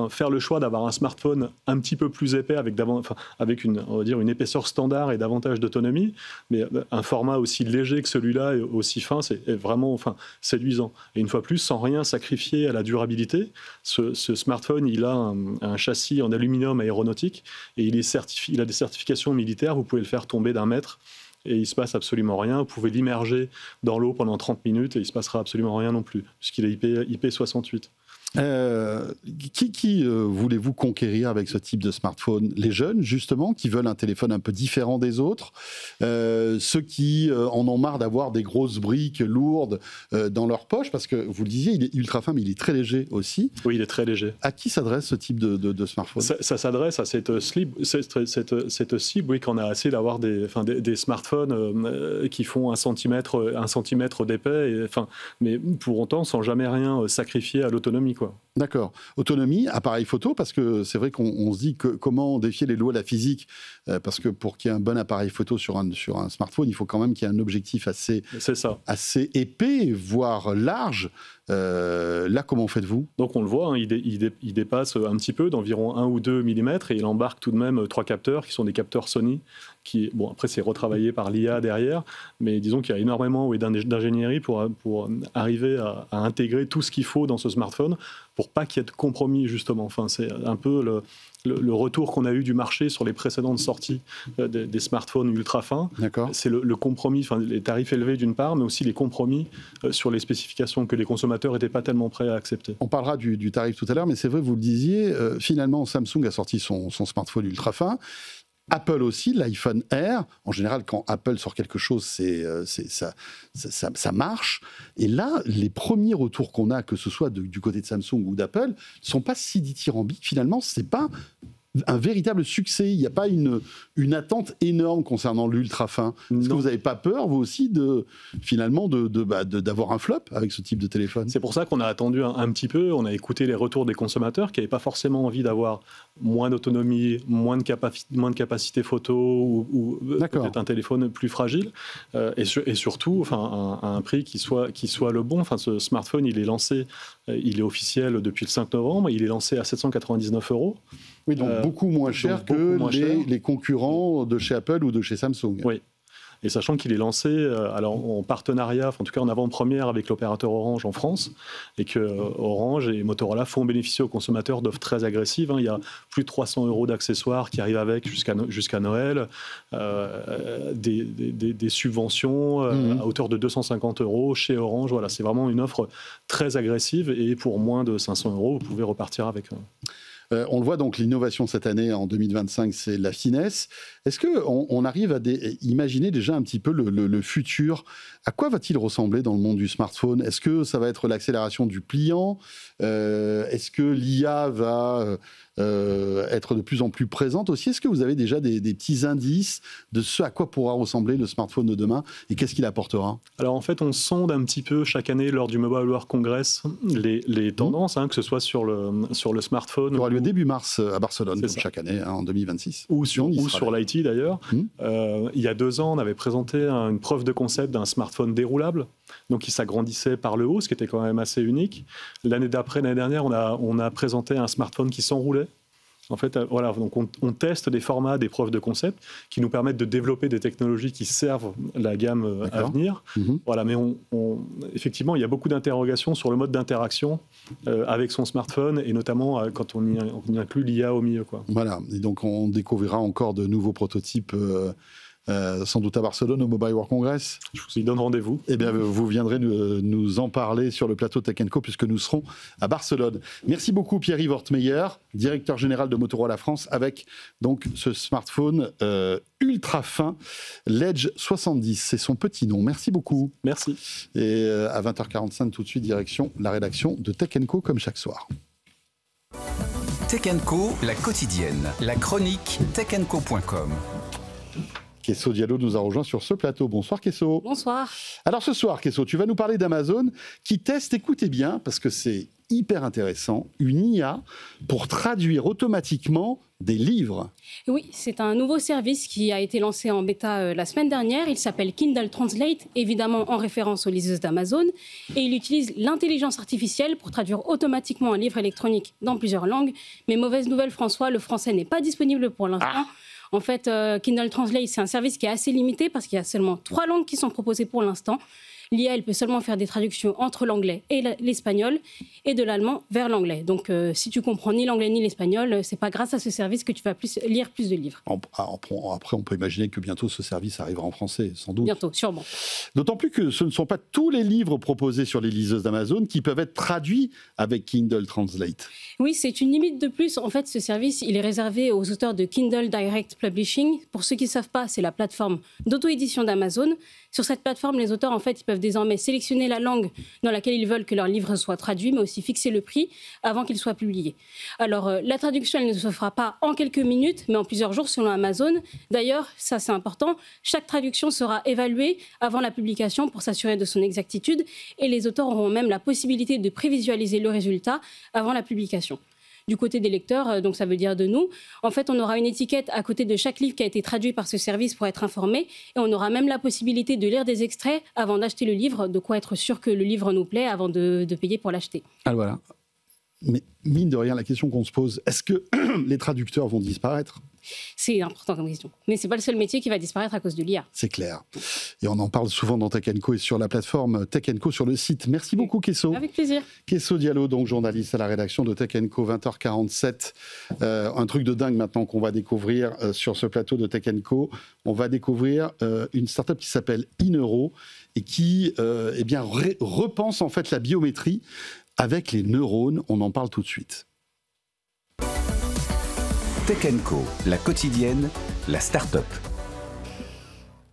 faire le choix d'avoir un smartphone un petit peu plus épais avec une épaisseur standard et davantage d'autonomie, mais un format aussi léger que celui-là et aussi fin, c'est vraiment séduisant. Et une fois plus, sans rien sacrifier à la durabilité, ce smartphone, il a un châssis en aluminium aéronautique et il a des certifications militaires. Vous pouvez le faire tomber d'1 mètre. Et il ne se passe absolument rien. Vous pouvez l'immerger dans l'eau pendant 30 minutes et il ne se passera absolument rien non plus, puisqu'il est IP68.
Qui voulez-vous conquérir avec ce type de smartphone? Les jeunes, justement, qui veulent un téléphone un peu différent des autres, ceux qui en ont marre d'avoir des grosses briques lourdes dans leur poche, parce que vous le disiez, il est ultra fin, mais il est très léger aussi.
Oui, il est très léger.
À qui s'adresse ce type de smartphone?
Ça s'adresse à cette cible, oui, qu'on a assez d'avoir des smartphones qui font un centimètre d'épais, mais pour autant sans jamais rien sacrifier à l'autonomie, quoi.
D'accord. Autonomie, appareil photo, parce que c'est vrai qu'on se dit comment défier les lois de la physique, parce que pour qu'il y ait un bon appareil photo sur un smartphone, il faut quand même qu'il y ait un objectif assez épais, voire large. Là, comment faites-vous?
Donc on le voit, hein, il dépasse un petit peu d'environ 1 ou 2 mm et il embarque tout de même 3 capteurs qui sont des capteurs Sony. Après c'est retravaillé par l'IA derrière, mais disons qu'il y a énormément d'ingénierie pour arriver à intégrer tout ce qu'il faut dans ce smartphone pour pas qu'il y ait de compromis, justement. C'est un peu le retour qu'on a eu du marché sur les précédentes sorties des smartphones ultra fins. C'est le compromis, les tarifs élevés d'une part, mais aussi les compromis sur les spécifications que les consommateurs n'étaient pas tellement prêts à accepter.
On parlera du tarif tout à l'heure, mais c'est vrai, vous le disiez, finalement Samsung a sorti son smartphone ultra fin. Apple aussi, l'iPhone Air. En général, quand Apple sort quelque chose, ça marche. Et là, les premiers retours qu'on a, que ce soit du côté de Samsung ou d'Apple, ne sont pas si dithyrambiques. Finalement, ce n'est pas un véritable succès. Il n'y a pas une attente énorme concernant l'ultra fin. Est-ce que vous n'avez pas peur, vous aussi, d'avoir un flop avec ce type de téléphone?
C'est pour ça qu'on a attendu un petit peu. On a écouté les retours des consommateurs qui n'avaient pas forcément envie d'avoir moins d'autonomie, moins de capacité photo ou peut-être un téléphone plus fragile. Et surtout, à un prix qui soit le bon. Ce smartphone, il est lancé, il est officiel depuis le 5 novembre. Il est lancé à 799 €.
Oui, donc beaucoup moins cher que les concurrents de chez Apple ou de chez Samsung.
Oui. Et sachant qu'il est lancé en partenariat, en tout cas en avant-première avec l'opérateur Orange en France, et que Orange et Motorola font bénéficier aux consommateurs d'offres très agressives. Il y a plus de 300 € d'accessoires qui arrivent avec jusqu'à Noël, des subventions à hauteur de 250 € chez Orange. Voilà, c'est vraiment une offre très agressive et pour moins de 500 €, vous pouvez repartir avec.
On le voit donc, l'innovation cette année, en 2025, c'est la finesse. Est-ce qu'on arrive à imaginer déjà un petit peu le futur? À quoi va-t-il ressembler dans le monde du smartphone? Est-ce que ça va être l'accélération du pliant? Est-ce que l'IA va être de plus en plus présente aussi. Est-ce que vous avez déjà des petits indices de ce à quoi pourra ressembler le smartphone de demain et qu'est-ce qu'il apportera?
Alors en fait, on sonde un petit peu chaque année lors du Mobile World Congress les tendances, que ce soit sur le smartphone.
Ça aura lieu début mars à Barcelone, comme chaque année, en 2026.
Ou sur l'IT d'ailleurs. Il y a 2 ans, on avait présenté une preuve de concept d'un smartphone déroulable, donc qui s'agrandissait par le haut, ce qui était quand même assez unique. L'année dernière, on a présenté un smartphone qui s'enroulait. En fait, voilà, donc on teste des formats, des preuves de concept qui nous permettent de développer des technologies qui servent la gamme à venir. Voilà, mais effectivement, il y a beaucoup d'interrogations sur le mode d'interaction avec son smartphone et notamment quand on y inclut l'IA au milieu, quoi.
Voilà, et donc on découvrira encore de nouveaux prototypes. Sans doute à Barcelone au Mobile World Congress.
Je vous y donne rendez-vous.
Eh bien, vous viendrez nous en parler sur le plateau Tech & Co puisque nous serons à Barcelone. Merci beaucoup Pierre-Yves Hortmeyer, directeur général de Motorola France, avec donc ce smartphone ultra fin, l'Edge 70. C'est son petit nom. Merci beaucoup.
Merci.
Et à 20h45 tout de suite, direction la rédaction de Tech & Co comme chaque soir.
Tech & Co, la quotidienne, la chronique techandco.com.
Kesso Diallo nous a rejoint sur ce plateau. Bonsoir Kesso.
Bonsoir.
Alors ce soir, Kesso, tu vas nous parler d'Amazon qui teste, écoutez bien, parce que c'est hyper intéressant, une IA pour traduire automatiquement des livres.
Oui, c'est un nouveau service qui a été lancé en bêta la semaine dernière. Il s'appelle Kindle Translate, évidemment en référence aux liseuses d'Amazon. Et il utilise l'intelligence artificielle pour traduire automatiquement un livre électronique dans plusieurs langues. Mais mauvaise nouvelle, François, le français n'est pas disponible pour l'instant. En fait, Kindle Translate, c'est un service qui est assez limité parce qu'il y a seulement 3 langues qui sont proposées pour l'instant. L'IA, elle peut seulement faire des traductions entre l'anglais et l'espagnol et de l'allemand vers l'anglais. Donc, si tu comprends ni l'anglais ni l'espagnol, c'est pas grâce à ce service que tu vas lire plus de livres.
Après, on peut imaginer que bientôt ce service arrivera en français, sans doute.
Bientôt, sûrement.
D'autant plus que ce ne sont pas tous les livres proposés sur les liseuses d'Amazon qui peuvent être traduits avec Kindle Translate.
Oui, c'est une limite de plus. En fait, ce service, il est réservé aux auteurs de Kindle Direct Publishing. Pour ceux qui ne savent pas, c'est la plateforme d'auto-édition d'Amazon. Sur cette plateforme, les auteurs, en fait, ils peuvent désormais sélectionner la langue dans laquelle ils veulent que leur livre soit traduit, mais aussi fixer le prix avant qu'il soit publié. Alors, la traduction, elle ne se fera pas en quelques minutes, mais en plusieurs jours selon Amazon. D'ailleurs, ça c'est important, chaque traduction sera évaluée avant la publication pour s'assurer de son exactitude et les auteurs auront même la possibilité de prévisualiser le résultat avant la publication. Du côté des lecteurs, donc ça veut dire de nous, en fait, on aura une étiquette à côté de chaque livre qui a été traduit par ce service pour être informé et on aura même la possibilité de lire des extraits avant d'acheter le livre, de quoi être sûr que le livre nous plaît avant de payer pour l'acheter.
Ah voilà. Mais mine de rien, la question qu'on se pose, est-ce que les traducteurs vont disparaître ?
C'est important comme question. Mais ce n'est pas le seul métier qui va disparaître à cause de l'IA.
C'est clair. Et on en parle souvent dans Tech & Co et sur la plateforme Tech & Co sur le site. Merci beaucoup, Kesso.
Avec plaisir.
Kesso Diallo, donc journaliste à la rédaction de Tech & Co, 20h47. Un truc de dingue maintenant qu'on va découvrir sur ce plateau de Tech & Co. On va découvrir une start-up qui s'appelle Ineuro et qui repense en fait la biométrie avec les neurones. On en parle tout de suite.
Tech & Co, la quotidienne, la start-up.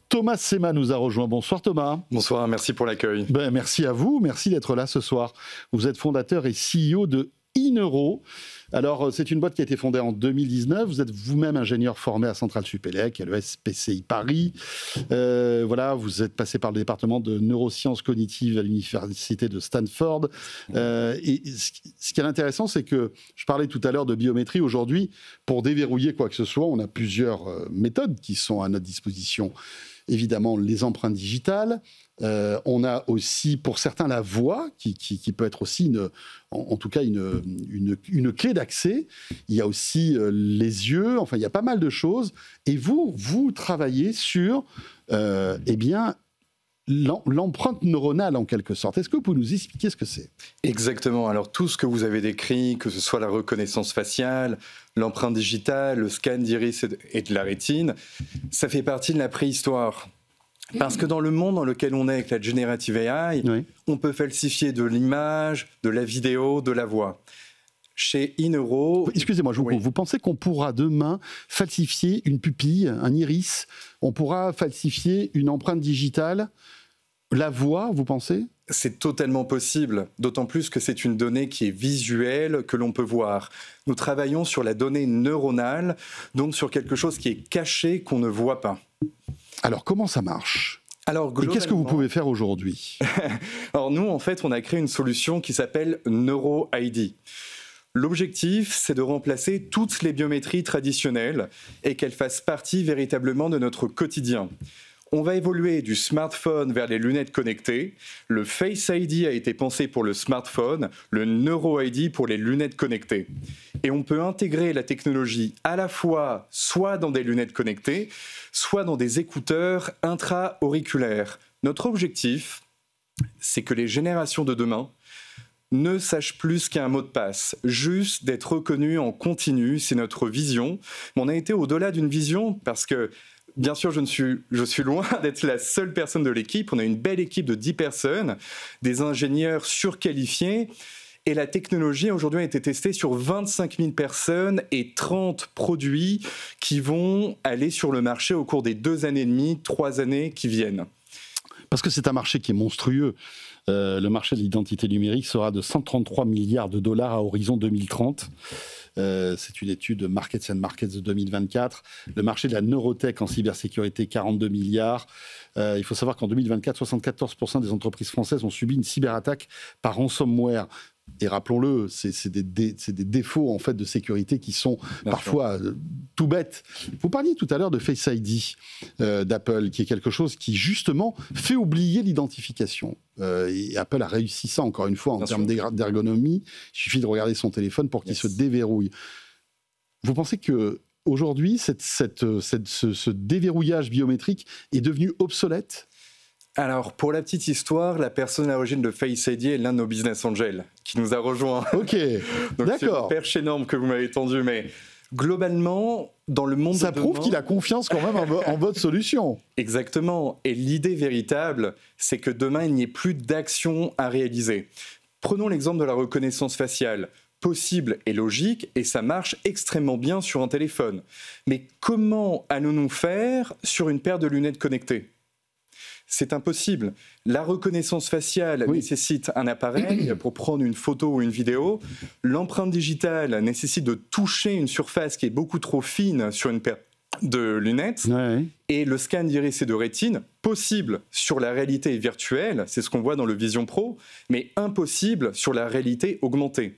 Thomas Sema nous a rejoint. Bonsoir Thomas.
Bonsoir, merci pour l'accueil.
Merci à vous, merci d'être là ce soir. Vous êtes fondateur et CEO de Ineuro. Alors, c'est une boîte qui a été fondée en 2019. Vous êtes vous-même ingénieur formé à Centrale Supélec, à l'ESPCI Paris. Voilà, vous êtes passé par le département de neurosciences cognitives à l'université de Stanford. Et ce qui est intéressant, c'est que je parlais tout à l'heure de biométrie. Aujourd'hui, pour déverrouiller quoi que ce soit, on a plusieurs méthodes qui sont à notre disposition. Évidemment, les empreintes digitales. On a aussi, pour certains, la voix, qui peut être aussi, en tout cas, une clé d'accès. Il y a aussi les yeux. Enfin, il y a pas mal de choses. Et vous travaillez sur, l'empreinte neuronale, en quelque sorte. Est-ce que vous pouvez nous expliquer ce que c'est ?
Exactement. Alors, tout ce que vous avez décrit, que ce soit la reconnaissance faciale, l'empreinte digitale, le scan d'iris et de la rétine, ça fait partie de la préhistoire. Parce que dans le monde dans lequel on est avec la Generative AI, on peut falsifier de l'image, de la vidéo, de la voix. Chez Ineuro...
Excusez-moi, vous pensez qu'on pourra demain falsifier une pupille, un iris ? On pourra falsifier une empreinte digitale ? La voix, vous pensez ?
C'est totalement possible, d'autant plus que c'est une donnée qui est visuelle, que l'on peut voir. Nous travaillons sur la donnée neuronale, donc sur quelque chose qui est caché, qu'on ne voit pas.
Alors, comment ça marche ?
Alors,
et qu'est-ce que vous pouvez faire aujourd'hui ?
Alors nous, en fait, on a créé une solution qui s'appelle NeuroID. L'objectif, c'est de remplacer toutes les biométries traditionnelles et qu'elles fassent partie véritablement de notre quotidien. On va évoluer du smartphone vers les lunettes connectées. Le Face ID a été pensé pour le smartphone, le NeuroID pour les lunettes connectées. Et on peut intégrer la technologie à la fois soit dans des lunettes connectées, soit dans des écouteurs intra-auriculaires. Notre objectif, c'est que les générations de demain ne sachent plus qu'un mot de passe, juste d'être reconnus en continu, c'est notre vision. Mais on a été au-delà d'une vision parce que bien sûr, je suis loin d'être la seule personne de l'équipe. On a une belle équipe de 10 personnes, des ingénieurs surqualifiés. Et la technologie, aujourd'hui, a été testée sur 25 000 personnes et 30 produits qui vont aller sur le marché au cours des 2 années et demie, 3 années qui viennent.
Parce que c'est un marché qui est monstrueux. Le marché de l'identité numérique sera de 133 milliards de dollars à horizon 2030. C'est une étude de Markets and Markets de 2024. Le marché de la neurotech en cybersécurité, 42 milliards. Il faut savoir qu'en 2024, 74% des entreprises françaises ont subi une cyberattaque par ransomware. Et rappelons-le, c'est des défauts en fait de sécurité qui sont parfois tout bêtes. Vous parliez tout à l'heure de Face ID d'Apple, qui est quelque chose qui justement fait oublier l'identification. Et Apple a réussi ça encore une fois en termes d'ergonomie. Il suffit de regarder son téléphone pour qu'il se déverrouille. Vous pensez que aujourd'hui, ce déverrouillage biométrique est devenu obsolète ?
Alors, pour la petite histoire, la personne à l'origine de Face ID est l'un de nos business angels qui nous a rejoints.
Ok,
donc
d'accord.
C'est une perche énorme que vous m'avez tendu, mais globalement, dans le monde
ça
de
prouve
demain,
qu'il a confiance quand même en votre solution.
Exactement. Et l'idée véritable, c'est que demain, il n'y ait plus d'action à réaliser. Prenons l'exemple de la reconnaissance faciale. Possible et logique, et ça marche extrêmement bien sur un téléphone. Mais comment allons-nous faire sur une paire de lunettes connectées ? C'est impossible. La reconnaissance faciale nécessite un appareil pour prendre une photo ou une vidéo. L'empreinte digitale nécessite de toucher une surface qui est beaucoup trop fine sur une paire de lunettes.
Ouais.
Et le scan d'iris et de rétine, possible sur la réalité virtuelle, c'est ce qu'on voit dans le Vision Pro, mais impossible sur la réalité augmentée.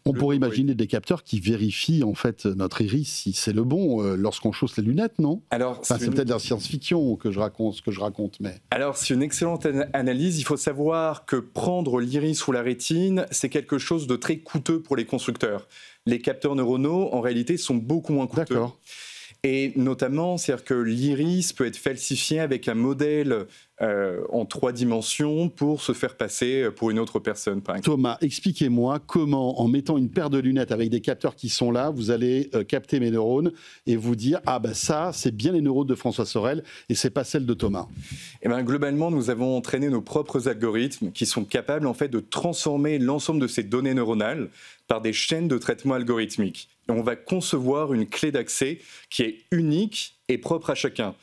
On pourrait imaginer des capteurs qui vérifient en fait notre iris si c'est le bon lorsqu'on chausse les lunettes, non ?
Alors,
c'est peut-être de la science-fiction que je raconte, mais...
Alors, c'est une excellente analyse. Il faut savoir que prendre l'iris ou la rétine, c'est quelque chose de très coûteux pour les constructeurs. Les capteurs neuronaux, en réalité, sont beaucoup moins coûteux.
D'accord.
Et notamment, c'est-à-dire que l'iris peut être falsifié avec un modèle en 3 dimensions pour se faire passer pour une autre personne, par exemple.
Thomas, expliquez-moi comment, en mettant une paire de lunettes avec des capteurs qui sont là, vous allez capter mes neurones et vous dire « Ah ben ça, c'est bien les neurones de François Sorel et c'est pas celles de Thomas ».
Eh ben, globalement, nous avons entraîné nos propres algorithmes qui sont capables en fait, de transformer l'ensemble de ces données neuronales par des chaînes de traitement algorithmique. Et on va concevoir une clé d'accès qui est unique et propre à chacun.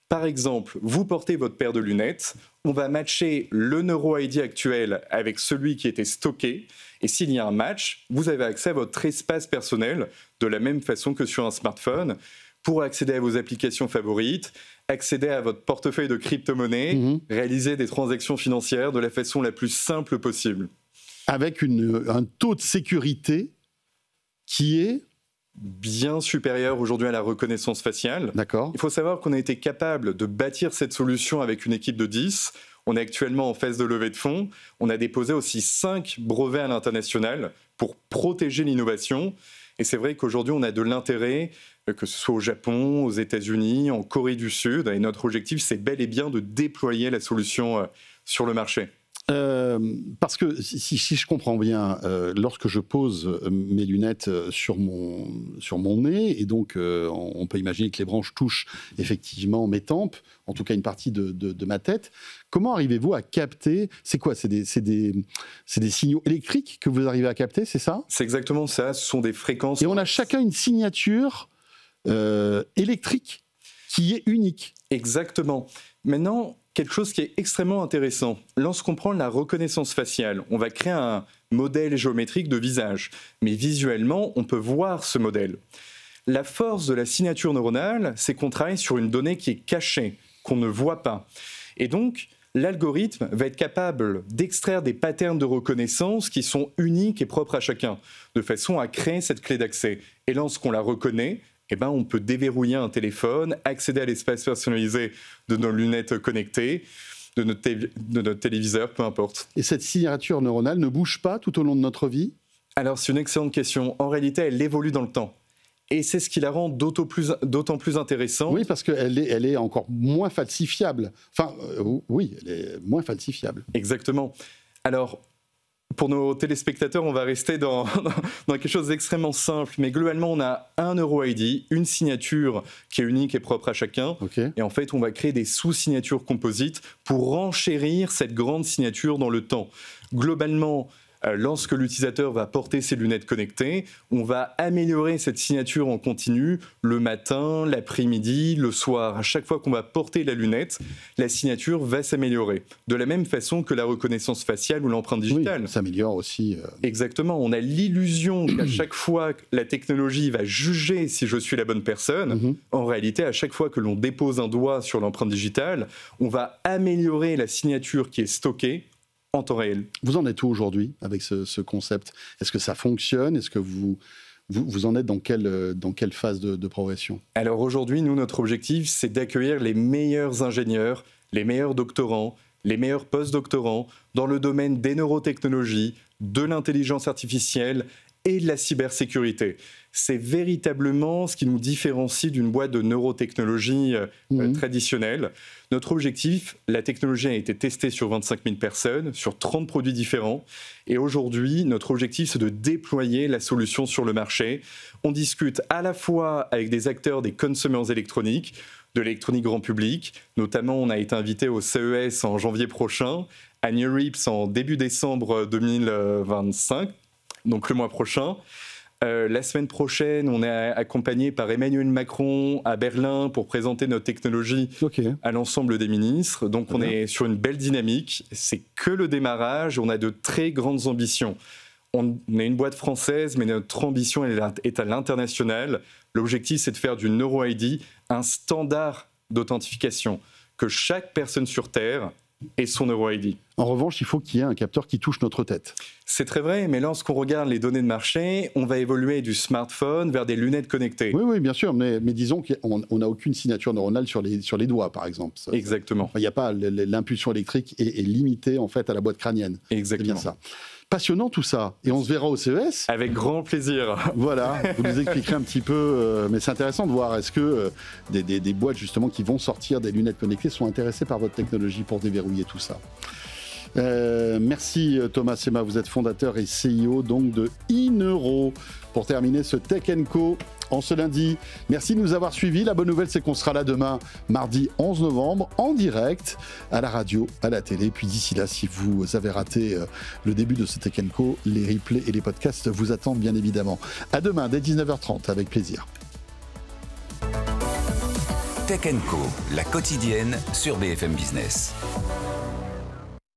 Par exemple, vous portez votre paire de lunettes, on va matcher le NeuroID actuel avec celui qui était stocké, et s'il y a un match, vous avez accès à votre espace personnel de la même façon que sur un smartphone pour accéder à vos applications favorites, accéder à votre portefeuille de crypto-monnaies, réaliser des transactions financières de la façon la plus simple possible.
Avec un taux de sécurité qui est
bien supérieur aujourd'hui à la reconnaissance faciale.
D'accord.
Il faut savoir qu'on a été capable de bâtir cette solution avec une équipe de 10. On est actuellement en phase de levée de fonds. On a déposé aussi 5 brevets à l'international pour protéger l'innovation. Et c'est vrai qu'aujourd'hui, on a de l'intérêt, que ce soit au Japon, aux États-Unis, en Corée du Sud. Et notre objectif, c'est bel et bien de déployer la solution sur le marché.
Parce que si je comprends bien, lorsque je pose mes lunettes sur mon nez, et donc on peut imaginer que les branches touchent effectivement mes tempes, en tout cas une partie de ma tête, comment arrivez-vous à capter, c'est quoi, c'est des signaux électriques que vous arrivez à capter, c'est ça ?
C'est exactement ça, ce sont des fréquences...
Et on a chacun une signature électrique qui est unique.
Exactement. Maintenant, quelque chose qui est extrêmement intéressant. Lorsqu'on prend la reconnaissance faciale, on va créer un modèle géométrique de visage, mais visuellement, on peut voir ce modèle. La force de la signature neuronale, c'est qu'on travaille sur une donnée qui est cachée, qu'on ne voit pas. Et donc, l'algorithme va être capable d'extraire des patterns de reconnaissance qui sont uniques et propres à chacun, de façon à créer cette clé d'accès. Et lorsqu'on la reconnaît, on peut déverrouiller un téléphone, accéder à l'espace personnalisé de nos lunettes connectées, de notre téléviseur, peu importe.
Et cette signature neuronale ne bouge pas tout au long de notre vie ?
Alors, c'est une excellente question. En réalité, elle évolue dans le temps. Et c'est ce qui la rend d'autant plus intéressante.
Oui, parce qu'elle est encore moins falsifiable. Enfin, oui, elle est moins falsifiable.
Exactement. Alors, pour nos téléspectateurs, on va rester dans quelque chose d'extrêmement simple. Mais globalement, on a un EuroID, une signature qui est unique et propre à chacun.
Okay.
Et en fait, on va créer des sous-signatures composites pour renchérir cette grande signature dans le temps. Globalement, lorsque l'utilisateur va porter ses lunettes connectées, on va améliorer cette signature en continu le matin, l'après-midi, le soir. À chaque fois qu'on va porter la lunette, la signature va s'améliorer. De la même façon que la reconnaissance faciale ou l'empreinte digitale.
Oui, s'améliore aussi.
Exactement. On a l'illusion qu'à chaque fois que la technologie va juger si je suis la bonne personne, en réalité, à chaque fois que l'on dépose un doigt sur l'empreinte digitale, on va améliorer la signature qui est stockée en temps réel.
Vous en êtes où aujourd'hui avec ce concept ? Est-ce que ça fonctionne ? Est-ce que vous en êtes dans quelle phase de progression ?
Alors aujourd'hui, nous, notre objectif, c'est d'accueillir les meilleurs ingénieurs, les meilleurs doctorants, les meilleurs post-doctorants dans le domaine des neurotechnologies, de l'intelligence artificielle et de la cybersécurité. C'est véritablement ce qui nous différencie d'une boîte de neurotechnologie traditionnelle. Notre objectif, la technologie a été testée sur 25 000 personnes, sur 30 produits différents. Et aujourd'hui, notre objectif, c'est de déployer la solution sur le marché. On discute à la fois avec des acteurs des consommateurs électroniques, de l'électronique grand public. Notamment, on a été invité au CES en janvier prochain, à NeurIPS en début décembre 2025, donc le mois prochain. La semaine prochaine, on est accompagné par Emmanuel Macron à Berlin pour présenter notre technologie à l'ensemble des ministres. Donc on est sur une belle dynamique. C'est que le démarrage. On a de très grandes ambitions. On est une boîte française, mais notre ambition est à l'international. L'objectif, c'est de faire du EuroID un standard d'authentification, que chaque personne sur Terre ait son EuroID.
En revanche, il faut qu'il y ait un capteur qui touche notre tête.
C'est très vrai, mais lorsqu'on regarde les données de marché, on va évoluer du smartphone vers des lunettes connectées.
Oui, bien sûr, mais disons qu'on n'a aucune signature neuronale sur les doigts, par exemple.
Exactement.
Il n'y a pas l'impulsion électrique est limitée en fait à la boîte crânienne.
Exactement.
C'est bien ça. Passionnant tout ça. Et on se verra au CES.
Avec grand plaisir.
Voilà, vous nous expliquerez un petit peu. Mais c'est intéressant de voir, est-ce que des boîtes justement qui vont sortir des lunettes connectées sont intéressées par votre technologie pour déverrouiller tout ça. Merci Thomas Sema, vous êtes fondateur et CEO donc de Ineuro. Pour terminer ce Tech & Co en ce lundi, merci de nous avoir suivis. La bonne nouvelle, c'est qu'on sera là demain, mardi 11 novembre, en direct, à la radio, à la télé. Puis d'ici là, si vous avez raté le début de ce Tech & Co, les replays et les podcasts vous attendent bien évidemment. À demain, dès 19h30, avec plaisir.
Tech & Co, la quotidienne sur BFM Business.